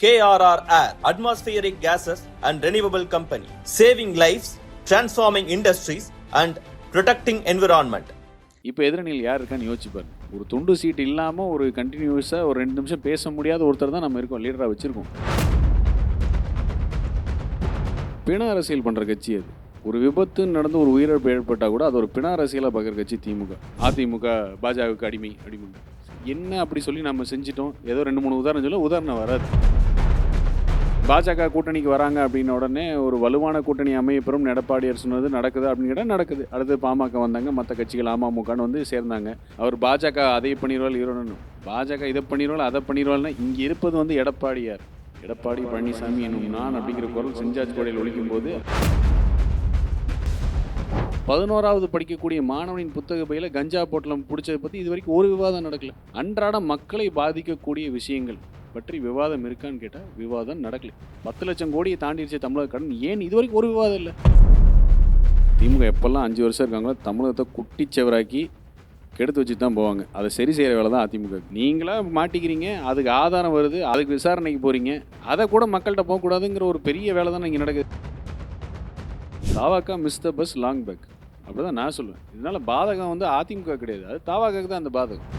KRR Air, atmospheric gases and renewable company, saving lives, transforming industries and protecting environment. இப்போ எதிரணியில் யார் இருக்கான்னு யோசிச்சுப்பார். ஒரு துண்டு சீட் இல்லாமல் ஒரு கண்டினியூஸாக ஒரு 2 நிமிஷம் பேச முடியாத ஒருத்தர் தான் நம்ம இருக்கோம், லீடராக வச்சுருக்கோம். பிண அரசியல் பண்ணுற கட்சி அது. ஒரு விபத்து நடந்து ஒரு உயிரிழப்பு ஏற்பட்டால் கூட அது ஒரு பிண அரசியலாக பார்க்குற கட்சி திமுக. அதிமுக பாஜகவுக்கு அடிமை. என்ன அப்படி சொல்லி நம்ம செஞ்சிட்டோம். ஏதோ 2-3 உதாரணம் சொல்ல உதாரணம் வராது. பாஜக கூட்டணிக்கு வராங்க அப்படின்ன உடனே ஒரு வலுவான கூட்டணி அமையப்பெறும் எடப்பாடியார் சொன்னது நடக்குது அப்படின்னு கேட்டால் நடக்குது. அடுத்து பாமக வந்தாங்க, மற்ற கட்சிகள் அமமுகன்னு வந்து சேர்ந்தாங்க. அவர் பாஜக அதை பண்ணிடுவாள் இவரணும், பாஜக இதை பண்ணிடுவாள் அதை பண்ணிடுவாள்னா இங்கே இருப்பது வந்து எடப்பாடியார், எடப்பாடி பழனிசாமி என்னும் நான் அப்படிங்கிற குரல் செஞ்சாஜ் கோடையில் ஒழிக்கும் போது 11வது படிக்கக்கூடிய மாணவனின் புத்தக பையில கஞ்சா போட்டலம் பிடிச்சதை பற்றி இது வரைக்கும் ஒரு விவாதம் நடக்கல. அன்றாட மக்களை பாதிக்கக்கூடிய விஷயங்கள் பற்றி விவாதம் இருக்கான்னு கேட்டால் விவாதம் நடக்கல. 10 லட்சம் கோடியை தாண்டிடுச்சு தமிழக கடன், ஏன் இது வரைக்கும் ஒரு விவாதம் இல்லை? திமுக எப்பெல்லாம் 5 வருஷம் இருக்காங்களோ தமிழகத்தை குட்டிச்சவராக்கி கெடுத்து வச்சுட்டு தான் போவாங்க. அதை சரி செய்கிற வேலை தான் அதிமுக. நீங்களா மாட்டிக்கிறீங்க, அதுக்கு ஆதாரம் வருது, அதுக்கு விசாரணைக்கு போகிறீங்க, அதை கூட மக்கள்கிட்ட போகக்கூடாதுங்கிற ஒரு பெரிய வேலை தான் இங்கே நடக்குது. தாவாக்கா miss the bus long back அப்படி தான் நான் சொல்லுவேன். இதனால பாதகம் வந்து அதிமுக கிடையாது, அது தாவாக்காக்கு தான் அந்த பாதகம்.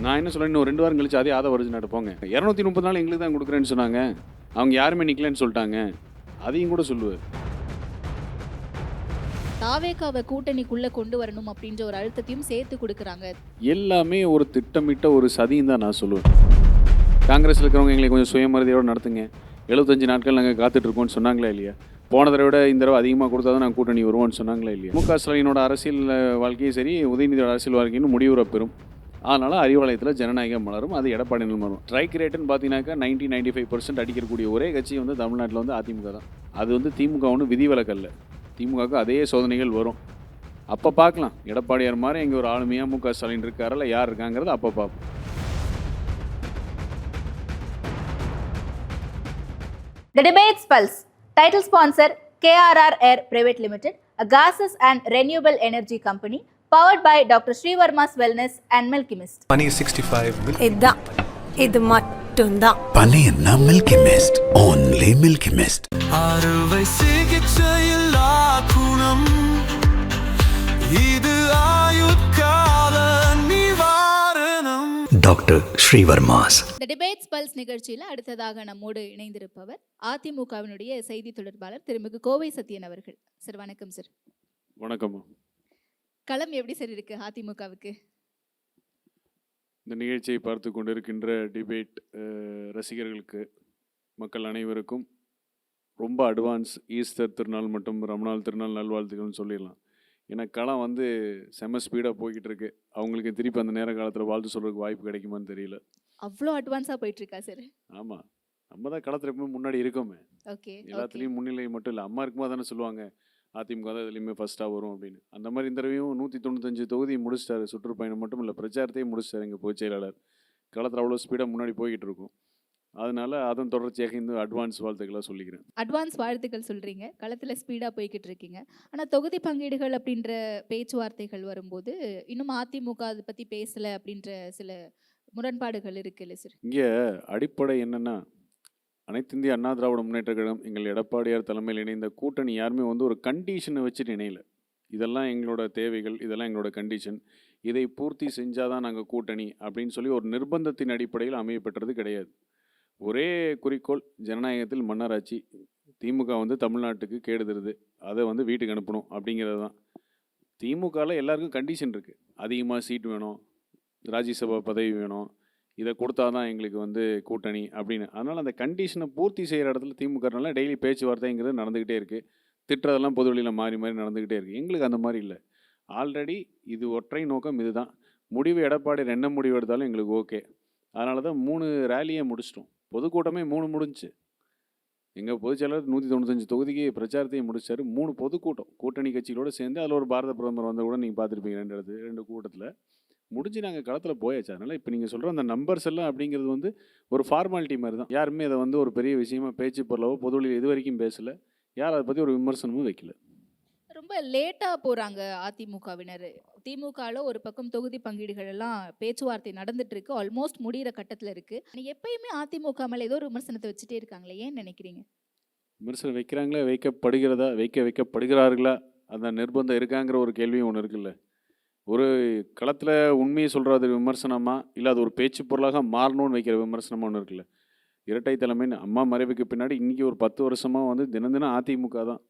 நான் என்ன சொல்கிறேன், இன்னும் 2 வாரம் கழிச்சு அதே ஆதா வருது நடப்போங்க. 230 நாள் எங்களுக்கு தான் கொடுக்குறேன்னு சொன்னாங்க, அவங்க யாருமே நிற்கலன்னு சொல்லிட்டாங்க, அதையும் கூட சொல்லுவார். தாவேகாவை கூட்டணிக்குள்ளே கொண்டு வரணும் அப்படின்ற ஒரு அழுத்தத்தையும் சேர்த்து கொடுக்குறாங்க. எல்லாமே ஒரு திட்டமிட்ட ஒரு சதின்னு தான் நான் சொல்லுவேன். காங்கிரஸில் இருக்கிறவங்க எங்களை கொஞ்சம் சுயமரியாதையோடு நடத்துங்க, 75 நாட்கள் நாங்கள் காத்துட்ருக்கோம்னு சொன்னாங்களா இல்லையா? போன தடவை விட இந்த தடவை அதிகமாக கொடுத்தா தான் நாங்கள் கூட்டணி வருவோம்னு சொன்னாங்களா இல்லையா? மு க ஸ்டாலினோட அரசியல் வாழ்க்கையும் சரி, உதயநிதியோட அரசியல் வாழ்க்கையும் முடிவுற பெறும். அதனால் அறிவாலயத்தில் ஜனநாயகம் மலரும், அது எடப்பாடி மலரும். ஸ்ட்ரைக் ரேட்டுன்னு பார்த்தீங்கன்னாக்கா 90-95% அடிக்கக்கூடிய ஒரே கட்சி வந்து தமிழ்நாட்டில் வந்து அதிமுக தான். அது வந்து திமுக ஒன்று விதிவிலக்கல்ல. திமுகவுக்கு அதே சோதனைகள் வரும். அப்போ பார்க்கலாம், எடப்பாடியார் மாதிரி இங்கே ஒரு ஆளுமையாக மு க ஸ்டாலின் இருக்காரில்ல, யார் இருக்காங்கிறது அப்போ பார்ப்போம். The Debates Pulse. Title sponsor KRR Air Private Limited, a gases and renewable energy company powered by Dr. Srivarma's Wellness and Milky Mist. Pani 65 இது மட்டும்தான் பனியன்னா Milky Mist, only Milky Mist. அறுவை சிகிச்சையில் குணம், இது ஆயுட்கால நிவாரணம். Doctor Sreevarmas. The Debates Pulse நிகழ்ச்சியில் அடுத்ததாக நம்மோடு இணைந்திருப்பவர் அதிமுகவினுடைய செய்தி தொடர்பாளர் திருமிகு கோவை சத்யன் அவர்கள். சார் வணக்கம் சார். வணக்கம். களம் எப்படி சார் இருக்கு அதிமுகவுக்கு? இந்த நிகழ்ச்சியை பார்த்து கொண்டிருக்கின்ற டிபேட் ரசிகர்களுக்கு, மக்கள் அனைவருக்கும் ரொம்ப அட்வான்ஸ் ஈஸ்டர் திருநாள் மற்றும் ரமணால் திருநாள் நல்வாழ்த்துக்கள்னு சொல்லிடலாம். ஏன்னா களம் வந்து செம ஸ்பீடாக போய்கிட்டு இருக்கு. அவங்களுக்கு திருப்பி அந்த நேர காலத்தில் வாழ்த்து சொல்கிறதுக்கு வாய்ப்பு கிடைக்குமான்னு தெரியல. அவ்வளோ அட்வான்ஸாக போயிட்டு இருக்கா சார்? ஆமாம், நம்ம தான் களத்தில் எப்பவுமே முன்னாடி இருக்கோமே. ஓகே, எல்லாத்துலேயும் முன்னிலை மட்டும் இல்லை, அம்மா இருக்கும்போது தானே சொல்லுவாங்க அதிமுக தான் இதுலேயுமே ஃபஸ்ட்டாக வரும் அப்படின்னு. அந்த மாதிரி இந்த தடவையும் 195 தொகுதி முடிச்சிட்டாரு. சுற்றுப்பயணம் மட்டும் இல்லை, பிரச்சாரத்தையும் முடிச்சிட்டாரு எங்கள் பொதுச் செயலாளர். களத்தில் அவ்வளோ ஸ்பீடாக முன்னாடி போய்கிட்டு இருக்கும். அதனால அதன் தொடர்ச்சியாக இந்த அட்வான்ஸ் வாழ்த்துக்களாக சொல்லிக்கிறேன். அட்வான்ஸ் வாழ்த்துக்கள் சொல்கிறீங்க, களத்தில் ஸ்பீடாக போய்கிட்டு இருக்கீங்க. ஆனால் தொகுதி பங்கீடுகள் அப்படின்ற பேச்சுவார்த்தைகள் வரும்போது இன்னும் அதிமுக அதை பற்றி பேசலை அப்படின்ற சில முரண்பாடுகள் இருக்குல்ல சார்? இங்கே அடிப்படை என்னென்னா, அனைத்து இந்திய அண்ணா திராவிட முன்னேற்ற கழகம் எங்கள் எடப்பாடியார் தலைமையில் இணைந்த கூட்டணி யாருமே வந்து ஒரு கண்டிஷனை வச்சுட்டு இணையல. இதெல்லாம் எங்களோட தேவைகள், இதெல்லாம் எங்களோட கண்டிஷன், இதை பூர்த்தி செஞ்சால் தான் நாங்கள் கூட்டணி அப்படின்னு சொல்லி ஒரு நிர்பந்தத்தின் அடிப்படையில் அமையப்பட்டது கிடையாது. ஒரே குறிக்கோள், ஜனநாயகத்தில் மன்னராட்சி. திமுக வந்து தமிழ்நாட்டுக்கு கேடுதருது, அதை வந்து வீட்டுக்கு அனுப்பணும் அப்படிங்கிறது தான். திமுகவில் எல்லாருக்கும் கண்டிஷன் இருக்குது. அதிகமாக சீட் வேணும், ராஜ்யசபா பதவி வேணும், இதை கொடுத்தா தான் எங்களுக்கு வந்து கூட்டணி அப்படின்னு. அதனால் அந்த கண்டிஷனை பூர்த்தி செய்கிற இடத்துல திமுகனால டெய்லி பேச்சுவார்த்தைங்கிறது நடந்துக்கிட்டே இருக்குது. திட்டதெல்லாம் பொது வழியில் மாறி மாறி நடந்துக்கிட்டே இருக்குது. எங்களுக்கு அந்த மாதிரி இல்லை. ஆல்ரெடி இது ஒற்றை நோக்கம், இதுதான் முடிவு. எடப்பாடி என்ன முடிவு எடுத்தாலும் எங்களுக்கு ஓகே. அதனால தான் 3 ரேலியை முடிச்சிட்டோம். பொதுக்கூட்டமே 3 முடிஞ்சு. எங்கள் பொதுச்செயலாளர் 195 தொகுதிக்கு பிரச்சாரத்தையும் முடிச்சார். 3 பொதுக்கூட்டம் கூட்டணி கட்சிகளோடு சேர்ந்து, அதில் ஒரு பாரத பிரதமர் வந்த கூட நீங்கள் பார்த்துருப்பீங்க. 2 கூட்டத்தில் முடிஞ்சு நாங்கள் களத்தில் போயாச்சு. அதனால் இப்போ நீங்கள் சொல்கிற அந்த நம்பர்ஸ் எல்லாம் அப்படிங்கிறது வந்து ஒரு ஃபார்மாலிட்டி மாதிரி தான். யாருமே அதை வந்து ஒரு பெரிய விஷயமா பேச்சு பொருளவோ பொதுவெளியில் இது வரைக்கும் பேசலை. யார் அதை பற்றி ஒரு விமர்சனமும் வைக்கல. ரொம்ப லேட்டா போறாங்க அதிமுகவினர். திமுகல ஒரு பக்கம் தொகுதி பங்கீடுகள் எல்லாம் பேச்சுவார்த்தை நடந்துட்டு இருக்கு. ஆல்மோஸ்ட் முடியிற கட்டத்துல இருக்கு. எப்பயுமே அதிமுக மேல ஏதோ ஒரு விமர்சனத்தை வச்சுட்டே இருக்காங்களே, ஏன் நினைக்கிறீங்க? விமர்சனம் வைக்கிறாங்களா, வைக்கப்படுகிறதா, வைக்கப்படுகிறார்களா, அந்த நிர்பந்தம் இருக்காங்கிற ஒரு கேள்வியும் ஒன்று இருக்குல்ல. ஒரு களத்தில் உண்மையை சொல்கிறது விமர்சனமா, இல்லை அது ஒரு பேச்சு பொருளாக மாறணும்னு வைக்கிற விமர்சனமாக ஒன்று இருக்குல்ல. இரட்டை தலைமைன்னு அம்மா மறைவுக்கு பின்னாடி இன்றைக்கி ஒரு 10 வருஷமாக வந்து தினம் தினம் அதிமுக தான்.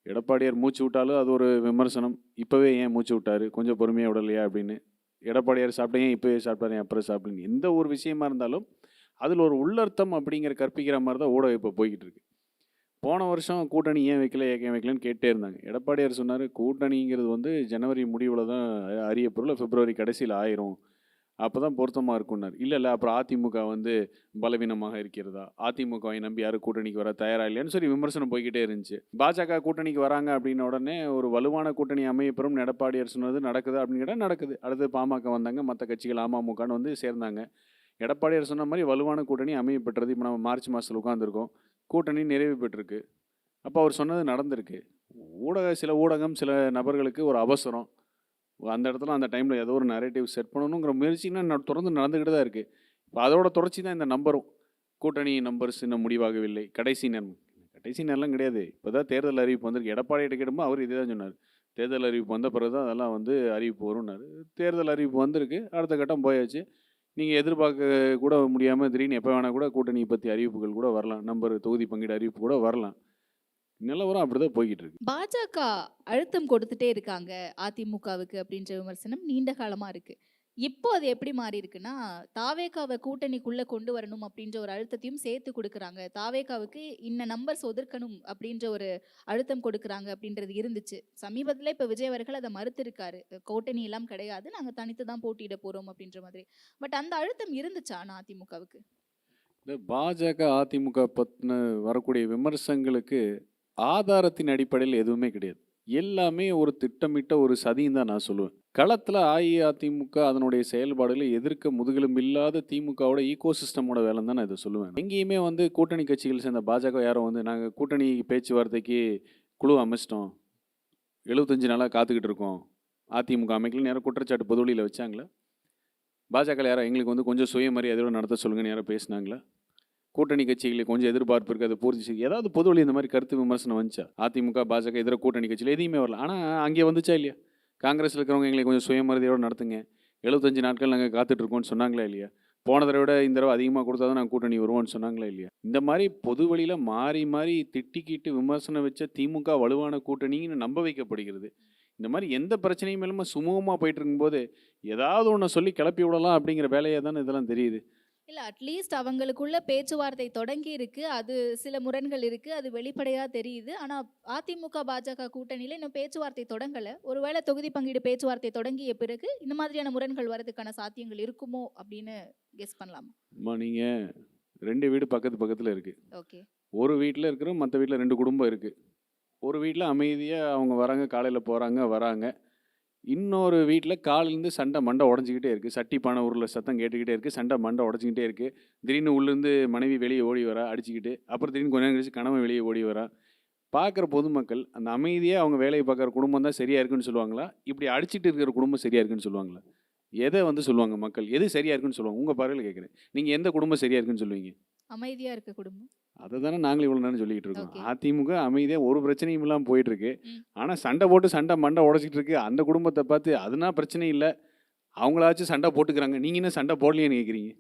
எடப்பாடியார் மூச்சு விட்டாலும் அது ஒரு விமர்சனம். இப்போவே ஏன் மூச்சு விட்டார், கொஞ்சம் பொறுமையாக விடலையா அப்படின்னு. எடப்பாடியார் சாப்பிட்டா ஏன் இப்போவே சாப்பிட்டாரு, அப்புறம் சாப்பிடுங்க. எந்த ஒரு விஷயமா இருந்தாலும் அதில் ஒரு உள்ளர்த்தம் அப்படிங்கிற கற்பிக்கிற மாதிரி தான் ஊடகம் இப்போ போய்கிட்டு இருக்கு. போன வருஷம் கூட்டணி ஏன் வைக்கலன்னு கேட்டே இருந்தாங்க. எடப்பாடியார் சொன்னார், கூட்டணிங்கிறது வந்து ஜனவரி முடிவில் தான் அறிய பொருள், பிப்ரவரி கடைசியில் ஆயிரும், அப்போ தான் பொருத்தமாக இருக்குன்னார். இல்லை அப்புறம் அதிமுக வந்து பலவீனமாக இருக்கிறதா, அதிமுகவை நம்பி யாரும் கூட்டணிக்கு வர தயாராக இல்லையான்னு சொல்லி விமர்சனம் போய்கிட்டே இருந்துச்சு. பாஜக கூட்டணிக்கு வராங்க அப்படின்ன உடனே ஒரு வலுவான கூட்டணி அமையப்பெறும் எடப்பாடியார் சொன்னது நடக்குது அப்படின்னு கேட்டால் நடக்குது. அடுத்து பாமக வந்தாங்க, மற்ற கட்சிகள் அமமுகன்னு வந்து சேர்ந்தாங்க. எடப்பாடியார் சொன்ன மாதிரி வலுவான கூட்டணி அமையப்பெற்றது. இப்போ நம்ம மார்ச் மாதத்தில் உட்காந்துருக்கோம், கூட்டணி நிறைவு பெற்றிருக்கு. அப்போ அவர் சொன்னது நடந்திருக்கு. சில ஊடகம் சில நபர்களுக்கு ஒரு அவசரம், அந்த இடத்துல அந்த டைமில் ஏதோ ஒரு நரேட்டிவ் செட் பண்ணணுங்கிற முயற்சின்னா தொடர்ந்து நடந்துக்கிட்டு தான் இருக்குது. இப்போ அதோட தொடர்ச்சி தான் இந்த நம்பரும். கூட்டணி நம்பர்ஸ் இன்னும் முடிவாகவில்லை, கடைசி நேரம்லாம் கிடையாது. இப்போ தான் தேர்தல் அறிவிப்பு வந்திருக்கு. எடப்பாடியிட்ட கேட்கும்போது அவர் இதே தான் சொன்னார், தேர்தல் அறிவிப்பு வந்த பிறகு தான் அதெல்லாம் வந்து அறிவிப்பு வரும்னாரு. தேர்தல் அறிவிப்பு வந்திருக்கு, அடுத்த கட்டம் போயாச்சு. நீங்கள் எதிர்பார்க்க கூட முடியாமல் திடீர்னு எப்போ வேணால் கூட கூட்டணி பற்றி அறிவிப்புகள் கூட வரலாம், நம்பர் தொகுதி பங்கீடு அறிவிப்பு கூட வரலாம். நிலவரம் அப்படி தான் போய்கிட்டு இருக்கு. பாஜக அழுத்தம் கொடுத்துட்டே இருக்காங்க அதிமுகவுக்கு அப்படின்ற விமர்சனம் நீண்ட காலமா இருக்கு. இப்போ அது எப்படி மாறி இருக்குன்னா, தாவேகாவை கூட்டணிக்குள்ள கொண்டு வரணும் அப்படின்ற ஒரு அழுத்தத்தையும் சேர்த்து கொடுக்குறாங்க. தாவேகாவுக்கு இன்ன நம்பர்ஸ் ஒதுக்கணும் அப்படின்ற ஒரு அழுத்தம் கொடுக்குறாங்க அப்படின்றது இருந்துச்சு. சமீபத்தில் இப்போ விஜய் அவர்கள் அதை மறுத்திருக்காரு. கூட்டணி எல்லாம் கிடையாது, நாங்கள் தனித்து தான் போட்டியிட போறோம் அப்படின்ற மாதிரி. பட் அந்த அழுத்தம் இருந்துச்சா அதிமுகவுக்கு? இந்த பாஜக அதிமுக பற்றின வரக்கூடிய விமர்சனங்களுக்கு ஆதாரத்தின் அடிப்படையில் எதுவுமே கிடையாது. எல்லாமே ஒரு திட்டமிட்ட ஒரு சதின்னு தான் நான் சொல்லுவேன். களத்தில் அஇஅதிமுக அதனுடைய செயல்பாடுகளை எதிர்க்க முதுகெலும் இல்லாத திமுகவோட ஈகோசிஸ்டமோட வேலைன்னு தான் நான் இதை சொல்லுவேன். எங்கேயுமே வந்து கூட்டணி கட்சிகள் சேர்ந்த பாஜக யாரும் வந்து நாங்கள் கூட்டணி பேச்சுவார்த்தைக்கு குழு அமைச்சிட்டோம், 75 நாளாக காத்துக்கிட்டு இருக்கோம், அதிமுக அமைக்கல நேரம் குற்றச்சாட்டு பொதுவெளியில் வச்சாங்களா? பாஜக யாரும் எங்களுக்கு வந்து கொஞ்சம் சுயமரியாதையோடு நடத்த சொல்லுங்கன்னு யாரும் பேசினாங்களா? கூட்டணி கட்சிகளுக்கு கொஞ்சம் எதிர்பார்ப்பு இருக்குது, அதை பூர்த்தி செய்ய ஏதாவது பொதுவெளி இந்த மாதிரி கருத்து விமர்சனம் வந்துச்சா? அதிமுக பாஜக இதர கூட்டணி கட்சியில் எதையுமே வரல. ஆனால் அங்கே வந்துச்சா இல்லையா? காங்கிரஸில் இருக்கிறவங்க எங்களை கொஞ்சம் சுயமரியாதையோடு நடத்துங்க, 75 நாட்கள் நாங்கள் காத்துட்ருக்கோம்னு சொன்னாங்களா இல்லையா? போன தடவை விட இந்த தடவை அதிகமாக கொடுத்தா தான் நாங்கள் கூட்டணி வருவோம்னு சொன்னாங்களா இல்லையா? இந்த மாதிரி பொதுவெளியில் மாறி மாறி திட்டிக்கிட்டு விமர்சனம் வச்ச திமுக வலுவான கூட்டணின்னு நம்ப வைக்கப்படுகிறது. இந்த மாதிரி எந்த பிரச்சனையும் இல்லாமல் சுமூகமாக போயிட்டு இருக்கும்போது ஏதாவது ஒன்று சொல்லி கிளப்பி விடலாம் அப்படிங்கிற வேலையாக தானே இதெல்லாம் தெரியுது. இல்லை, அட்லீஸ்ட் அவங்களுக்குள்ள பேச்சுவார்த்தை தொடங்கி இருக்கு, அது சில முரண்கள் இருக்கு, அது வெளிப்படையாக தெரியுது. ஆனால் அதிமுக பாஜக கூட்டணியில் இன்னும் பேச்சுவார்த்தை தொடங்கலை. ஒருவேளை தொகுதி பங்கீடு பேச்சுவார்த்தை தொடங்கிய பிறகு இந்த மாதிரியான முரண்கள் வரதுக்கான சாத்தியங்கள் இருக்குமோ அப்படின்னு கெஸ் பண்ணலாமா? நீங்கள் 2 வீடு பக்கத்தில் இருக்குது. ஓகே, ஒரு வீட்டில் இருக்கிற மற்ற வீட்டில் 2 குடும்பம் இருக்குது. ஒரு வீட்டில் அமைதியாக அவங்க வராங்க, காலையில் போகிறாங்க வராங்க. இன்னொரு வீட்டில் காலையிலேருந்து சண்டை மண்டை உடஞ்சிக்கிட்டே இருக்குது, சட்டி பானை உருளை சத்தம் கேட்டுக்கிட்டே இருக்குது, சண்டை மண்டை உடச்சிக்கிட்டே இருக்குது. திடீர்னு உள்ளேருந்து மனைவி வெளியே ஓடி வரா அடிச்சுக்கிட்டு, அப்புறம் திடீர்னு கொஞ்ச நேரம் கழிச்சு கணவன் வெளியே ஓடி வரா. பார்க்குற பொதுமக்கள் அந்த அமைதியாக அவங்க வேலையை பார்க்குற குடும்பம் தான் சரியாக இருக்குன்னு சொல்லுவாங்களா, இப்படி அடிச்சுட்டு இருக்கிற குடும்பம் சரியாக இருக்குன்னு சொல்லுவாங்களா? எதை வந்து சொல்லுவாங்க மக்கள்? எது சரியாக இருக்குன்னு சொல்லுவாங்க? உங்கள் பார்வையில் கேட்குறேன், நீங்கள் எந்த குடும்பம் சரியாக இருக்குன்னு சொல்லுவீங்க? அமைதியா இருக்க குடும்பம். அதை தானே நாங்களும் இவ்வளோ நேரம் சொல்லிகிட்டு இருக்கோம். Okay. அதிமுக அமைதியாக ஒரு பிரச்சனையும் இல்லாமல் போயிட்டுருக்கு. ம். ஆனால் சண்டை போட்டு சண்டை மண்டை உடச்சிட்டு இருக்கு. அந்த குடும்பத்தை பார்த்து அதுனா பிரச்சனை இல்லை, அவங்களாச்சும் சண்டை போட்டுக்கிறாங்க, நீங்கள் என்ன சண்டை போடலையேன்னு கேட்குறீங்க.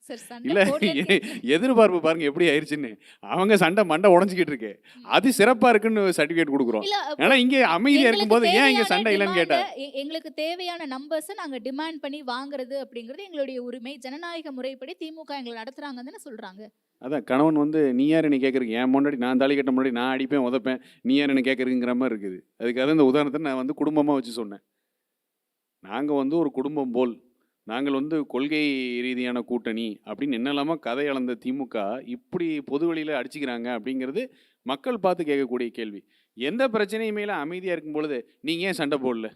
சார், இல்லை, சண்டை எதிர்பார்ப்பு பாருங்க எப்படி ஆயிடுச்சுன்னு. அவங்க சண்டை மண்டை உடஞ்சிக்கிட்டு இருக்கு, அது சிறப்பாக இருக்குன்னு சர்டிஃபிகேட் கொடுக்குறோம். இல்ல, ஆனால் இங்கே அமைதியாக எங்களுக்கு இருக்கும்போது ஏன் இங்கே தேவையான சண்டை இல்லைன்னு கேட்டா, எங்களுக்கு தேவையான நம்பர்ஸை நாங்க டிமாண்ட் பண்ணி வாங்குறது அப்படிங்கிறது எங்களுடைய உரிமை. ஜனநாயக முறைப்படி திமுக எங்களை நடத்துறாங்கன்னு சொல்றாங்க. அதான் கணவன் வந்து நீ யார் என்ன கேட்குறீங்க, என் முன்னாடி நான் தாலி கட்ட முன்னாடி நான் அடிப்பேன் உதப்பேன், நீ யார் என்ன கேட்குறீங்கிற மாதிரி இருக்குது. அதுக்காக இந்த உதாரணத்தை நான் வந்து குடும்பமாக வச்சு சொன்னேன். நாங்கள் வந்து ஒரு குடும்பம் போல், நாங்கள் வந்து கொள்கை ரீதியான கூட்டணி அப்படின்னு என்னெல்லாமோ கதை அளந்த திமுக இப்படி பொதுவெளியில் அடிச்சுக்கிறாங்க அப்படிங்கிறது மக்கள் பார்த்து கேட்கக்கூடிய கேள்வி. எந்த பிரச்சனையுமே அமைதியாக இருக்கும் பொழுது நீங்கள் ஏன் சண்டை போடல,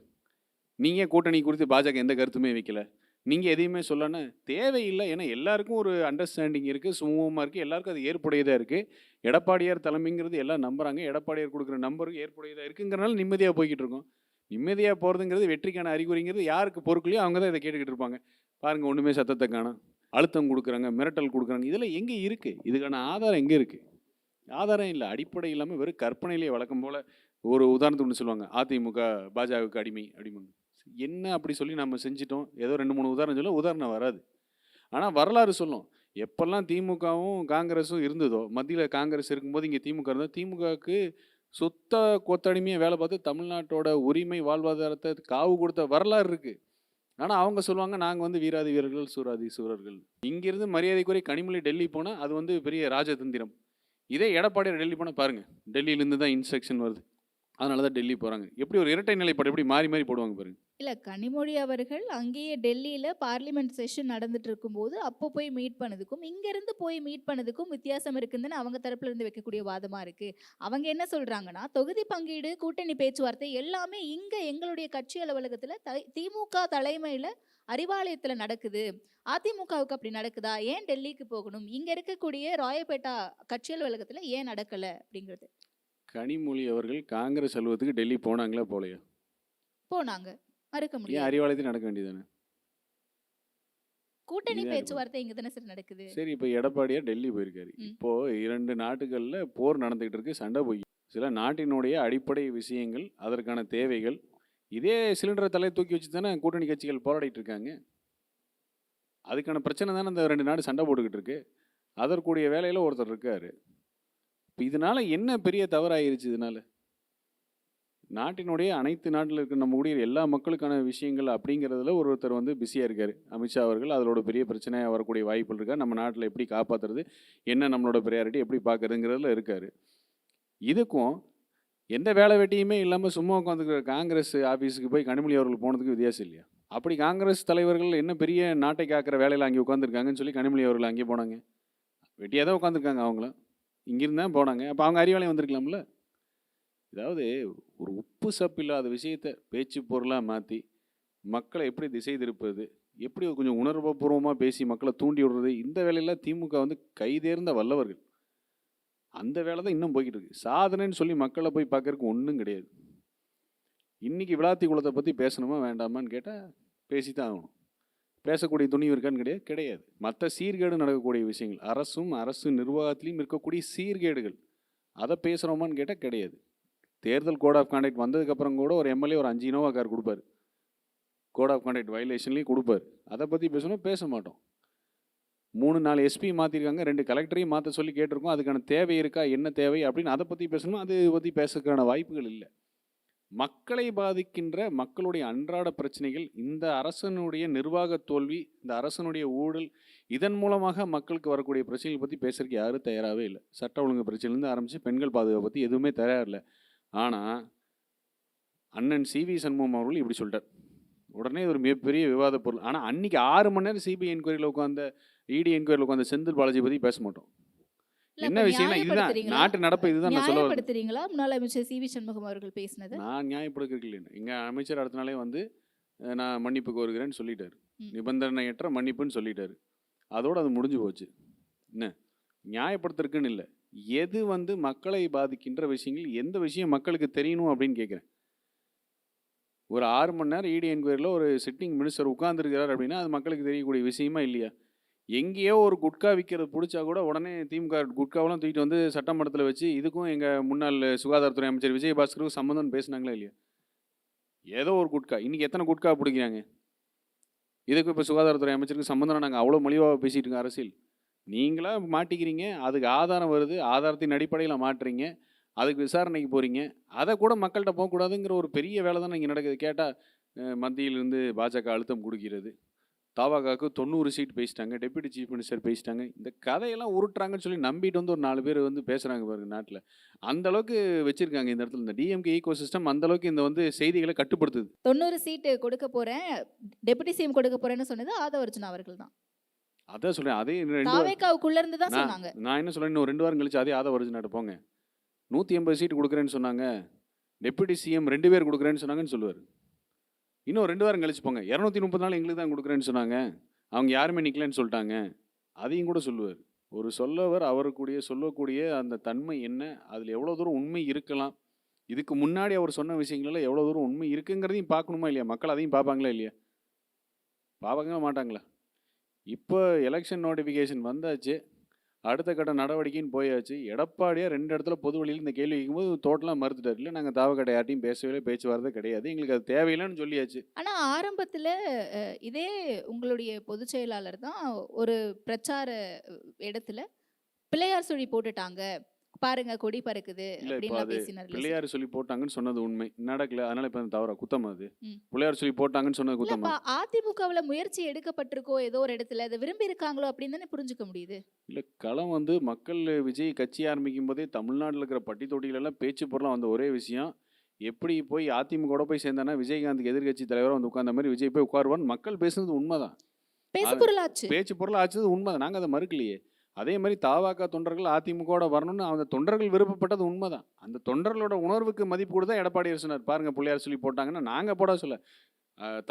நீங்கள் ஏன் கூட்டணி குறித்து பாஜக எந்த கருத்துமே வைக்கல, நீங்கள் எதையுமே சொல்லனா தேவையில்லை. ஏன்னா எல்லாருக்கும் ஒரு அண்டர்ஸ்டாண்டிங் இருக்குது, சுமூகமாக இருக்குது, எல்லாருக்கும் அது ஏற்புடையதாக இருக்குது. எடப்பாடியார் தலைமைங்கிறது எல்லாம் நம்புகிறாங்க. எடப்பாடியார் கொடுக்குற நம்பருக்கு ஏற்புடையதாக இருக்குங்கிறனால நிம்மதியாக போய்கிட்டு இருக்கோம். நிம்மதியாக போகிறதுங்கிறது வெற்றிக்கான அறிகுறிங்கிறது யாருக்கு பொறுக்கலையோ அவங்க தான் இதை கேட்டுக்கிட்டு இருப்பாங்க. பாருங்கள், ஒன்றுமே சத்தத்தை காணோம், அழுத்தம் கொடுக்குறாங்க, மிரட்டல் கொடுக்குறாங்க. இதில் எங்கே இருக்குது? இதுக்கான ஆதாரம் எங்கே இருக்குது? ஆதாரம் இல்லை, அடிப்படை இல்லாமல் வெறும் கற்பனையிலே வழக்கம் போல். ஒரு உதாரணத்துக்கு ஒன்று சொல்லுவாங்க, அதிமுக பாஜகவுக்கு அடிமை அப்படிம்பாங்க. என்ன அப்படி சொல்லி நம்ம செஞ்சிட்டோம்? ஏதோ 2-3 உதாரணம் சொல்ல உதாரணம் வராது. ஆனால் வரலாறு சொல்லும். எப்பெல்லாம் திமுகவும் காங்கிரஸும் இருந்ததோ, மத்தியில் காங்கிரஸ் இருக்கும்போது இங்கே திமுக இருந்தது. திமுகவுக்கு சுத்த கொத்தடிமையாக வேலை பார்த்து தமிழ்நாட்டோட உரிமை வாழ்வாதாரத்தை காவு கொடுத்த வரலாறு இருக்குது. ஆனால் அவங்க சொல்லுவாங்க, நாங்கள் வந்து வீராதி வீரர்கள், சூராதி சூரர்கள். இங்கிருந்து மரியாதைக்குரிய கனிமொழி டெல்லி போனால் அது வந்து பெரிய ராஜதந்திரம். இதே எடப்பாடியார் டெல்லி போனால் பாருங்கள், டெல்லியிலேருந்து தான் இன்ஸ்ட்ரக்ஷன் வருது, அதனால தான் டெல்லி போகிறாங்க. எப்படி ஒரு இரட்டை நிலைப்பாடு எப்படி மாறி மாறி போடுவாங்க பாருங்க. இல்ல கனிமொழி அவர்கள் அங்கேயே டெல்லியில பார்லிமெண்ட் செஷன் நடந்துட்டு இருக்கும்போது அப்போ போய் மீட் பண்ணதுக்கும் இங்க இருந்து போய் மீட் பண்ணதுக்கும் வித்தியாசம் இருக்குன்னு அவங்க தரப்புல இருந்து வைக்கக்கூடிய வாதமா இருக்கு. அவங்க என்ன சொல்றாங்கன்னா, தொகுதி பங்கீடு, கூட்டணி பேச்சுவார்த்தை எல்லாமே இங்க எங்களுடைய கட்சி அலுவலகத்துல திமுக தலைமையில அறிவாலயத்துல நடக்குது. அதிமுகவுக்கு அப்படி நடக்குதா? ஏன் டெல்லிக்கு போகணும்? இங்க இருக்கக்கூடிய ராயப்பேட்டா கட்சி அலுவலகத்துல ஏன் நடக்கல அப்படிங்கிறது. கனிமொழி அவர்கள் காங்கிரஸ் அலுவலகத்துக்கு டெல்லி போனாங்களா போலையா? போனாங்க, மறுக்க ஏன் முடியாது. அறிவாலயத்தில் நடக்க வேண்டியதானே? கூட்டணி இதுதான் பேச்சுவார்த்தை இங்க தானே சார் நடக்குது. சரி, இப்போ எடப்பாடியார் டெல்லி போயிருக்காரு. இப்போ 2 நாட்டுகளில் போர் நடந்துகிட்டு இருக்கு, சண்டை போய் சில நாட்டினுடைய அடிப்படை விஷயங்கள், அதற்கான தேவைகள், இதே சிலிண்டரை தலை தூக்கி வச்சு தானே கூட்டணி கட்சிகள் போராடிட்டு இருக்காங்க. அதுக்கான பிரச்சனை தானே அந்த 2 நாடு சண்டை போட்டுக்கிட்டு இருக்கு. அதற்குரிய வேலையில் ஒருத்தர் இருக்காரு. இப்போ இதனால என்ன பெரிய தவறாயிருச்சு? இதனால நாட்டினுடைய அனைத்து நாட்டில் இருக்க நம்ம கூடிய எல்லா மக்களுக்கான விஷயங்கள் அப்படிங்கிறதுல ஒருத்தர் வந்து பிஸியாக இருக்கார். அமித்ஷா அவர்கள் அதோட பெரிய பிரச்சனையாக வரக்கூடிய வாய்ப்புகள் இருக்கா, நம்ம நாட்டில் எப்படி காப்பாற்றுறது, என்ன நம்மளோட ப்ரையாரிட்டி எப்படி பார்க்குறதுங்கிறதுல இருக்கார். இதுக்கும் எந்த வேலை வெட்டியுமே இல்லாமல் சும்மா உட்காந்துக்கிற காங்கிரஸ் ஆஃபீஸுக்கு போய் கனிமொழி அவர்கள் போனதுக்கு வித்தியாசம் இல்லையா? அப்படி காங்கிரஸ் தலைவர்கள் என்ன பெரிய நாட்டை காக்கிற வேலையில் அங்கே உட்காந்துருக்காங்கன்னு சொல்லி கனிமொழி அவர்கள் அங்கே போனாங்க. வெட்டியாக தான் உட்காந்துருக்காங்க அவங்களும். இங்கிருந்து தான் போனாங்க. அப்போ அவங்க அறிவாலயம் வந்திருக்கலாம்ல. அதாவது ஒரு உப்பு சப்பு இல்லாத விஷயத்தை பேச்சு பொருளாக மாற்றி மக்களை எப்படி திசை திருப்பது, எப்படி கொஞ்சம் உணர்வுபூர்வமாக பேசி மக்களை தூண்டி விடுறது, இந்த வேலையெல்லாம் திமுக வந்து கைதேர்ந்த வல்லவர்கள். அந்த வேலை தான் இன்னும் போய்கிட்டு இருக்கு. சாதனைன்னு சொல்லி மக்களை போய் பார்க்கறதுக்கு ஒன்றும் கிடையாது. இன்றைக்கி விளாத்தி குளத்தை பற்றி பேசணுமா வேண்டாமான்னு கேட்டால் பேசி தான் ஆகணும். பேசக்கூடிய துணிவு இருக்கான்னு கிடையாது. மற்ற சீர்கேடு நடக்கக்கூடிய விஷயங்கள், அரசும் அரசு நிர்வாகத்திலையும் இருக்கக்கூடிய சீர்கேடுகள், அதை பேசுகிறோமான்னு கேட்டால் கிடையாது. தேர்தல் கோட் ஆஃப் கான்டக்ட் வந்ததுக்கப்புறம் கூட ஒரு எம்எல்ஏ ஒரு 5 இனோவா கார் கொடுப்பார், கோட் ஆஃப் கான்டக்ட் வயலேஷன்லேயும் கொடுப்பார். அதை பற்றி பேசணும், பேச மாட்டோம். 3-4 எஸ்பி மாற்றிருக்காங்க, 2 கலெக்டரையும் மாற்ற சொல்லி கேட்டிருக்கோம். அதுக்கான தேவை இருக்கா, என்ன தேவை அப்படின்னு அதை பற்றி பேசணும். அதை பற்றி பேசுறதுக்கான வாய்ப்புகள் இல்லை. மக்களை பாதிக்கின்ற மக்களுடைய அன்றாட பிரச்சனைகள், இந்த அரசனுடைய நிர்வாக தோல்வி, இந்த அரசனுடைய ஊழல், இதன் மூலமாக மக்களுக்கு வரக்கூடிய பிரச்சனைகளை பற்றி பேசுறதுக்கு யாரும் தயாராகவே இல்லை. சட்ட ஒழுங்கு பிரச்சனைலேருந்து ஆரம்பித்து பெண்கள் பாதுகாப்பு பற்றி எதுவுமே தயாரில்லை. ஆனால் அண்ணன் CV சண்முகம் அவர்கள் இப்படி சொல்லிட்டார். உடனே ஒரு மிகப்பெரிய விவாத பொருள். ஆனால் அன்றைக்கி 6 மணி நேரம் சிபிஐ என்கொயரியில் உட்காந்த, ED என்கொயரியில் உட்காந்த செந்தில் பாலாஜி பற்றி பேச மாட்டோம். என்ன விஷயம்னா இதுதான் நாட்டு நடப்பு. இதுதான் நான் சொல்ல நியாயப்படுத்துறீங்களா முன்னாள் அமைச்சர் CV சண்முகம் அவர்கள் பேசினது? நான் நியாயப்படுத்துறதுக்கு இல்லை. எங்கள் அமைச்சர் அடுத்த நாளே வந்து நான் மன்னிப்பு கோருகிறேன்னு சொல்லிட்டார். நிபந்தனையற்ற மன்னிப்புன்னு சொல்லிட்டார். அதோடு அது முடிஞ்சு போச்சு. என்ன நியாயப்படுத்துறதுக்குன்னு இல்லை, எது வந்து மக்களை பாதிக்கின்ற விஷயங்கள், எந்த விஷயம் மக்களுக்கு தெரியணும் அப்படின்னு கேட்குறேன். ஒரு 6 மணி நேரம் ED என்கொயரியில் ஒரு சிட்டிங் மினிஸ்டர் உட்கார்ந்துருக்கிறார் அப்படின்னா அது மக்களுக்கு தெரியக்கூடிய விஷயமா இல்லையா? எங்கேயோ ஒரு குட்கா விற்கிறது பிடிச்சா கூட உடனே திமுக குட்காவெல்லாம் தூக்கிட்டு வந்து சட்டமன்றத்தில் வச்சு இதுக்கும் எங்கள் முன்னாள் சுகாதாரத்துறை அமைச்சர் விஜயபாஸ்கருக்கும் சம்மந்தம் பேசுனாங்களா இல்லையா? ஏதோ ஒரு குட்கா, இன்றைக்கி எத்தனை குட்கா பிடிக்கிறாங்க? இதுக்கு இப்போ சுகாதாரத்துறை அமைச்சருக்கு சம்மந்தம் நாங்கள் அவ்வளோ மலிவாக பேசிகிட்டு இருக்கோம். அரசியல் நீங்களாக மாட்டிக்கிறீங்க, அதுக்கு ஆதாரம் வருது, ஆதாரத்தின் அடிப்படையில் மாட்டுறீங்க, அதுக்கு விசாரணைக்கு போகிறீங்க. அதை கூட மக்கள்கிட்ட போகக்கூடாதுங்கிற ஒரு பெரிய வேலை தான் இங்கே நடக்குது. கேட்டால் மத்தியிலிருந்து பாஜக அழுத்தம் கொடுக்கிறது, தாவாகாவுக்கு 90 சீட் பேசிட்டாங்க, டெப்யூட்டி சீஃப் மினிஸ்டர் பேசிட்டாங்க. இந்த கதையெல்லாம் உருட்டுறாங்கன்னு சொல்லி நம்பிட்டு வந்து ஒரு 4 பேர் வந்து பேசுகிறாங்க பாருங்க. நாட்டில் அந்தளவுக்கு வச்சுருக்காங்க இந்த இடத்துல. இந்த DMK ஈகோ சிஸ்டம் அந்தளவுக்கு இந்த வந்து செய்திகளை கட்டுப்படுத்துது. 90 சீட்டு கொடுக்க போகிறேன், டெப்யூட்டி சிஎம் கொடுக்க போகிறேன்னு சொன்னது ஆதவர்ஜுனா அவர்கள் தான். அதான் சொல்கிறேன். அதே தாவேகாவுக்குள்ள இருந்து தான் சொன்னாங்க. நான் என்ன சொல்கிறேன், இன்னும் 2 வாரம் கழிச்சு அதே ஆதவர்ஜுனாட்ட போங்க, 180 சீட்டு கொடுக்குறேன்னு சொன்னாங்க, டெப்யூட்டி சிஎம் 2 பேர் கொடுக்குறேன்னு சொன்னாங்கன்னு சொல்லுவார். இன்னும் 2 வாரம் கழிச்சு போங்க, 230 நாள் எங்களுக்கு தான் கொடுக்குறேன்னு சொன்னாங்க, அவங்க யாருமே நிற்கலன்னு சொல்லிட்டாங்க, அதையும் கூட சொல்லுவார். ஒரு சொல்லவர் அவருக்குடைய சொல்லக்கூடிய அந்த தன்மை என்ன, அதில் எவ்வளோ தூரம் உண்மை இருக்கலாம், இதுக்கு முன்னாடி அவர் சொன்ன விஷயங்கள்ல எவ்வளோ தூரம் உண்மை இருக்குங்கிறதையும் பார்க்கணுமா இல்லையா? மக்கள் அதையும் பார்ப்பாங்களா இல்லையா? பார்ப்பாங்களா மாட்டாங்களா? இப்போ எலெக்ஷன் நோட்டிஃபிகேஷன் வந்தாச்சு, அடுத்த கட்ட நடவடிக்கைன்னு போயாச்சு. எடப்பாடியார் 2 இடத்துல பொது வழியில் இந்த கேள்வி கேட்கும்போது டோட்டலாக மறுத்துட்டார். இல்லை நாங்கள் தாவக்கட்டை யார்ட்டையும் பேசவே பேச்சுவார்த்தை கிடையாது, எங்களுக்கு அது தேவையில்லைன்னு சொல்லியாச்சு. ஆனா ஆரம்பத்துல இதே உங்களுடைய பொதுச் செயலாளர் தான் ஒரு பிரச்சார இடத்துல பிள்ளையார் சொல்லி போட்டுட்டாங்க, பாருங்க கொடி பறக்குது இல்லை இப்போ அப்படின்லாம் அது பேசினார். பிள்ளையார் சொல்லி போட்டாங்கன்னு சொன்னது உண்மை, நடக்கல, அதனால இப்போ தவறா குத்தமா அது? ம். பிள்ளையார் சொல்லி போட்டாங்கன்னு சொன்னது குத்தமா? இல்லப்பா, அதிமுகவுல முயற்சி எடுக்கப்பட்டிருக்கோ ஏதோ ஒரு இடத்துல, அதை விரும்பி இருக்காங்களோ அப்படின்னு தானே புரிஞ்சுக்க முடியுது. இல்லை களம் வந்து மக்கள் விஜய் கட்சி ஆரம்பிக்கும் போதே தமிழ்நாட்டில் இருக்கிற பட்டி தொட்டிலெல்லாம் பேச்சு பொருளாக வந்த ஒரே விஷயம், எப்படி போய் அதிமுக போய் சேர்ந்தானா விஜயகாந்த் எதிர்கட்சி தலைவராக வந்து உட்கார்ந்த மாதிரி விஜய் போய் உட்காருவான்னு மக்கள் பேசுனது உண்மைதான், பேசு அது பொருளாச்சு. பேச்சு பொருள் ஆச்சது உண்மைதான், நாங்கள் அதை மறுக்கலையே. அதே மாதிரி தாவாக்கா தொண்டர்கள் அதிமுகவோட வரணும்னு அந்த தொண்டர்கள் விருப்பப்பட்டது உண்மைதான். அந்த தொண்டர்களோட உணர்வுக்கு மதிப்பு கூட தான் எடப்பாடியார் சொன்னார், பாருங்க பிள்ளையார் சொல்லி போட்டாங்கன்னா நாங்கள் போட சொல்ல,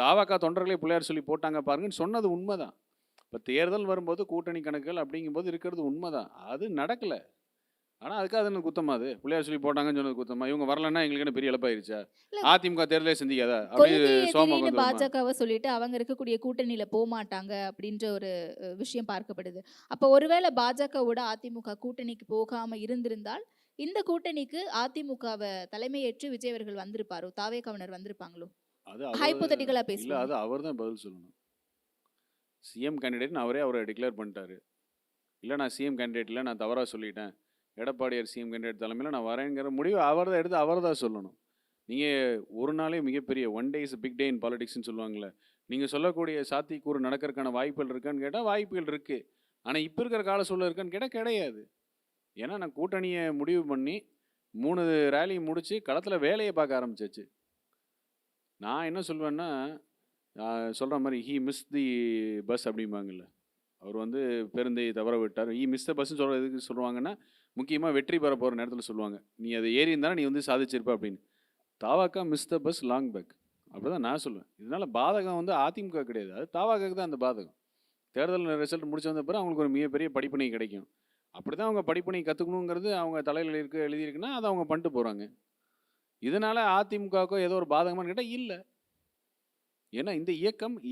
தாவாக்கா தொண்டர்களே பிள்ளையார் சொல்லி போட்டாங்க பாருங்கன்னு சொன்னது உண்மைதான். இப்போ தேர்தல் வரும்போது கூட்டணி கணக்குகள் அப்படிங்கும்போது இருக்கிறது உண்மைதான், அது நடக்கலை. ஆனால் அதுக்காக அது என்ன குத்தமா? அது பிள்ளையார் சொல்லி போட்டாங்கன்னு சொன்னது குத்தமா? இவங்க வரலன்னா எங்களுக்கு என்ன பெரிய இழப்பாயிருச்சா? இல்ல, அதிமுக தேர்தலே சிந்திக்காதா? அப்படி கொள்கை சோமா எதிரின்னு வந்து வருமா? பாஜகவை சொல்லிட்டு அவங்க இருக்கக்கூடிய கூட்டணியில போக மாட்டாங்க அப்படின்ற ஒரு விஷயம் பார்க்கப்படுது. அப்போ ஒருவேளை பாஜகவோட அதிமுக கூட்டணிக்கு போகாம இருந்திருந்தால் இந்த கூட்டணிக்கு அதிமுகவை தலைமையேற்று விஜய் அவர்கள் வந்திருப்பாரோ, தாவேகாவினர் வந்திருப்பாங்களோ? அது அவர் ஹைப்போதட்டிக்கலா இல்லை, பேசுவோம். அது அவர் தான் பதில் சொல்லணும். சிஎம் கேண்டிடேட்னு அவரை டிக்ளேர் பண்ணிட்டாரு. இல்லை நான் சிஎம் கேண்டிடேட் இல்லை, நான் தவறாக சொல்லிட்டேன், எடப்பாடியார் சிஎம் கேண்டிடேட் தலைமையில் நான் வரேங்கிற முடிவு அவர் தான் எடுத்து அவர் தான் சொல்லணும். நீங்கள் ஒரு நாளே மிகப்பெரிய one day is big day in பாலிடிக்ஸ்னு சொல்லுவாங்கள்ல, நீங்கள் சொல்லக்கூடிய சாத்தியக்கூறு நடக்கிறதுக்கான வாய்ப்புகள் இருக்கான்னு கேட்டால் வாய்ப்புகள் இருக்குது, ஆனால் இப்போ இருக்கிற கால சூழல் இருக்கான்னு கேட்டால் கிடையாது. ஏன்னா நான் கூட்டணியை முடிவு பண்ணி 3 ரேலி முடித்து களத்தில் வேலையை பார்க்க ஆரம்பிச்சாச்சு. நான் என்ன சொல்வேன்னா, சொல்கிற மாதிரி ஹீ மிஸ் தி பஸ் அப்படிம்பாங்கல்ல, அவர் வந்து பேருந்தை தவற விட்டார், ஹீ மிஸ் த பஸ்ன்னு சொல்கிறதுக்கு சொல்லுவாங்கன்னா முக்கியமாக வெற்றி பெற போகிற நேரத்தில் சொல்லுவாங்க, நீ அதை ஏறி இருந்தாலும் நீ வந்து சாதிச்சிருப்ப அப்படின்னு. தாவாக்கா miss the bus long back, அப்படி தான் நான் சொல்லுவேன். இதனால் பாதகம் வந்து அதிமுக கிடையாது, அது தாவாக்காக்கு தான் அந்த பாதகம். தேர்தல் ரிசல்ட் முடிச்சு வந்த பிறகு அவங்களுக்கு ஒரு மிகப்பெரிய படிப்பினை கிடைக்கும், அப்படி தான் அவங்க படிப்பினை கற்றுக்கணுங்கிறது அவங்க தலையில் எழுதியிருக்குன்னா அதை அவங்க பண்ணிட்டு போகிறாங்க. இதனால் அதிமுகவுக்கோ ஏதோ ஒரு பாதகமானு கேட்டால் இல்லை. ஏன்னா இந்த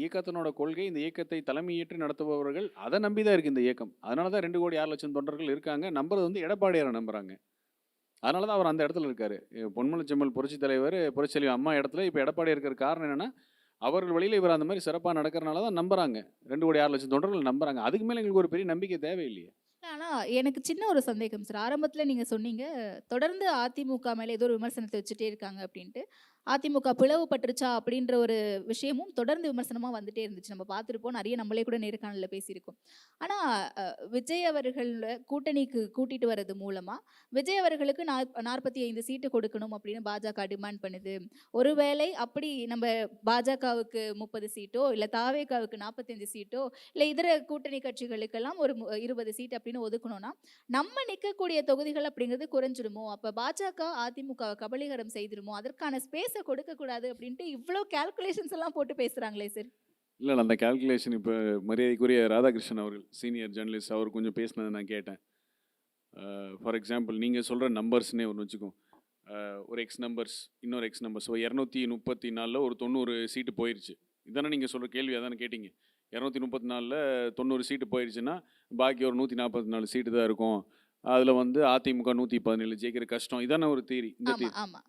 இயக்கத்தினோட கொள்கை, இந்த இயக்கத்தை தலைமையேற்று நடத்துபவர்கள் அதை நம்பி தான் இருக்குது இந்த இயக்கம். அதனால தான் 2,06,00,000 தொண்டர்கள் இருக்காங்க, நம்புறது வந்து எடப்பாடியாரை நம்புகிறாங்க. அதனால தான் அவர் அந்த இடத்துல இருக்கார். பொன்மலை செம்மல் புரட்சி தலைவர் புரட்சித்தலைவி அம்மா இடத்துல இப்போ எடப்பாடியார் இருக்கிற காரணம் என்னென்னா, அவர்கள் வழியில் இவர் அந்த மாதிரி சிறப்பாக நடக்கிறனால தான் நம்புகிறாங்க, 2,06,00,000 தொண்டர்கள் நம்புகிறாங்க. அதுக்கு மேலே எங்களுக்கு ஒரு பெரிய நம்பிக்கை தேவையில்லையே. ஆனா எனக்கு சின்ன ஒரு சந்தேகம் சார். ஆரம்பத்துல நீங்க சொன்னீங்க தொடர்ந்து அதிமுக மேல ஏதோ ஒரு விமர்சனத்தை வச்சுட்டே இருக்காங்க அப்படின்ட்டு. அதிமுக பிளவுபட்டுருச்சா அப்படின்ற ஒரு விஷயமும் தொடர்ந்து விமர்சனமா வந்துட்டே இருந்துச்சு. நம்ம பார்த்துருப்போம், நிறைய நம்மளே கூட நேர்காணலில் பேசியிருக்கோம். ஆனா விஜய் அவர்கள் கூட்டணிக்கு கூட்டிட்டு வர்றது மூலமா விஜய் அவர்களுக்கு 45 சீட்டு கொடுக்கணும் அப்படின்னு பாஜக டிமாண்ட் பண்ணுது. ஒருவேளை அப்படி நம்ம பாஜகவுக்கு 30 சீட்டோ இல்லை தாவேகாவுக்கு 45 சீட்டோ இல்லை இதர கூட்டணி கட்சிகளுக்கெல்லாம் ஒரு 20 சீட் அப்படின்னு ஒதுக்கணும்னா நம்ம நிற்கக்கூடிய தொகுதிகள் அப்படிங்கிறது குறைஞ்சிருமோ? அப்போ பாஜக அதிமுகவை கபலீகரம் செய்திருமோ? அதற்கான ஸ்பேஸை கொடுக்கக்கூடாது அப்படின்ட்டு இவ்வளோ கால்குலேஷன்ஸ் எல்லாம் போட்டு பேசுகிறாங்களே சார். இல்லை, அந்த கால்குலேஷன் இப்போ மரியாதைக்குரிய ராதாகிருஷ்ணன் அவர்கள் சீனியர் ஜேர்னலிஸ்ட் அவர் கொஞ்சம் பேசினதை நான் கேட்டேன். ஃபார் எக்ஸாம்பிள் நீங்கள் சொல்கிற நம்பர்ஸ்னே ஒன்று வச்சுக்கோம், ஒரு எக்ஸ் நம்பர்ஸ் இன்னொரு எக்ஸ் நம்பர்ஸ். ஸோ 234 ஒரு 90 சீட்டு போயிடுச்சு. இதானே நீங்கள் சொல்கிற கேள்வி, அதானே கேட்டிங்க? 234 90 சீட்டு போயிடுச்சுன்னா பாக்கி ஒரு 144 சீட்டு தான் இருக்கும், அதில் வந்து அதிமுக 117 ஜெயிக்கிற கஷ்டம், இதானே ஒரு தியரி. இந்த தியரி ஆமாம்,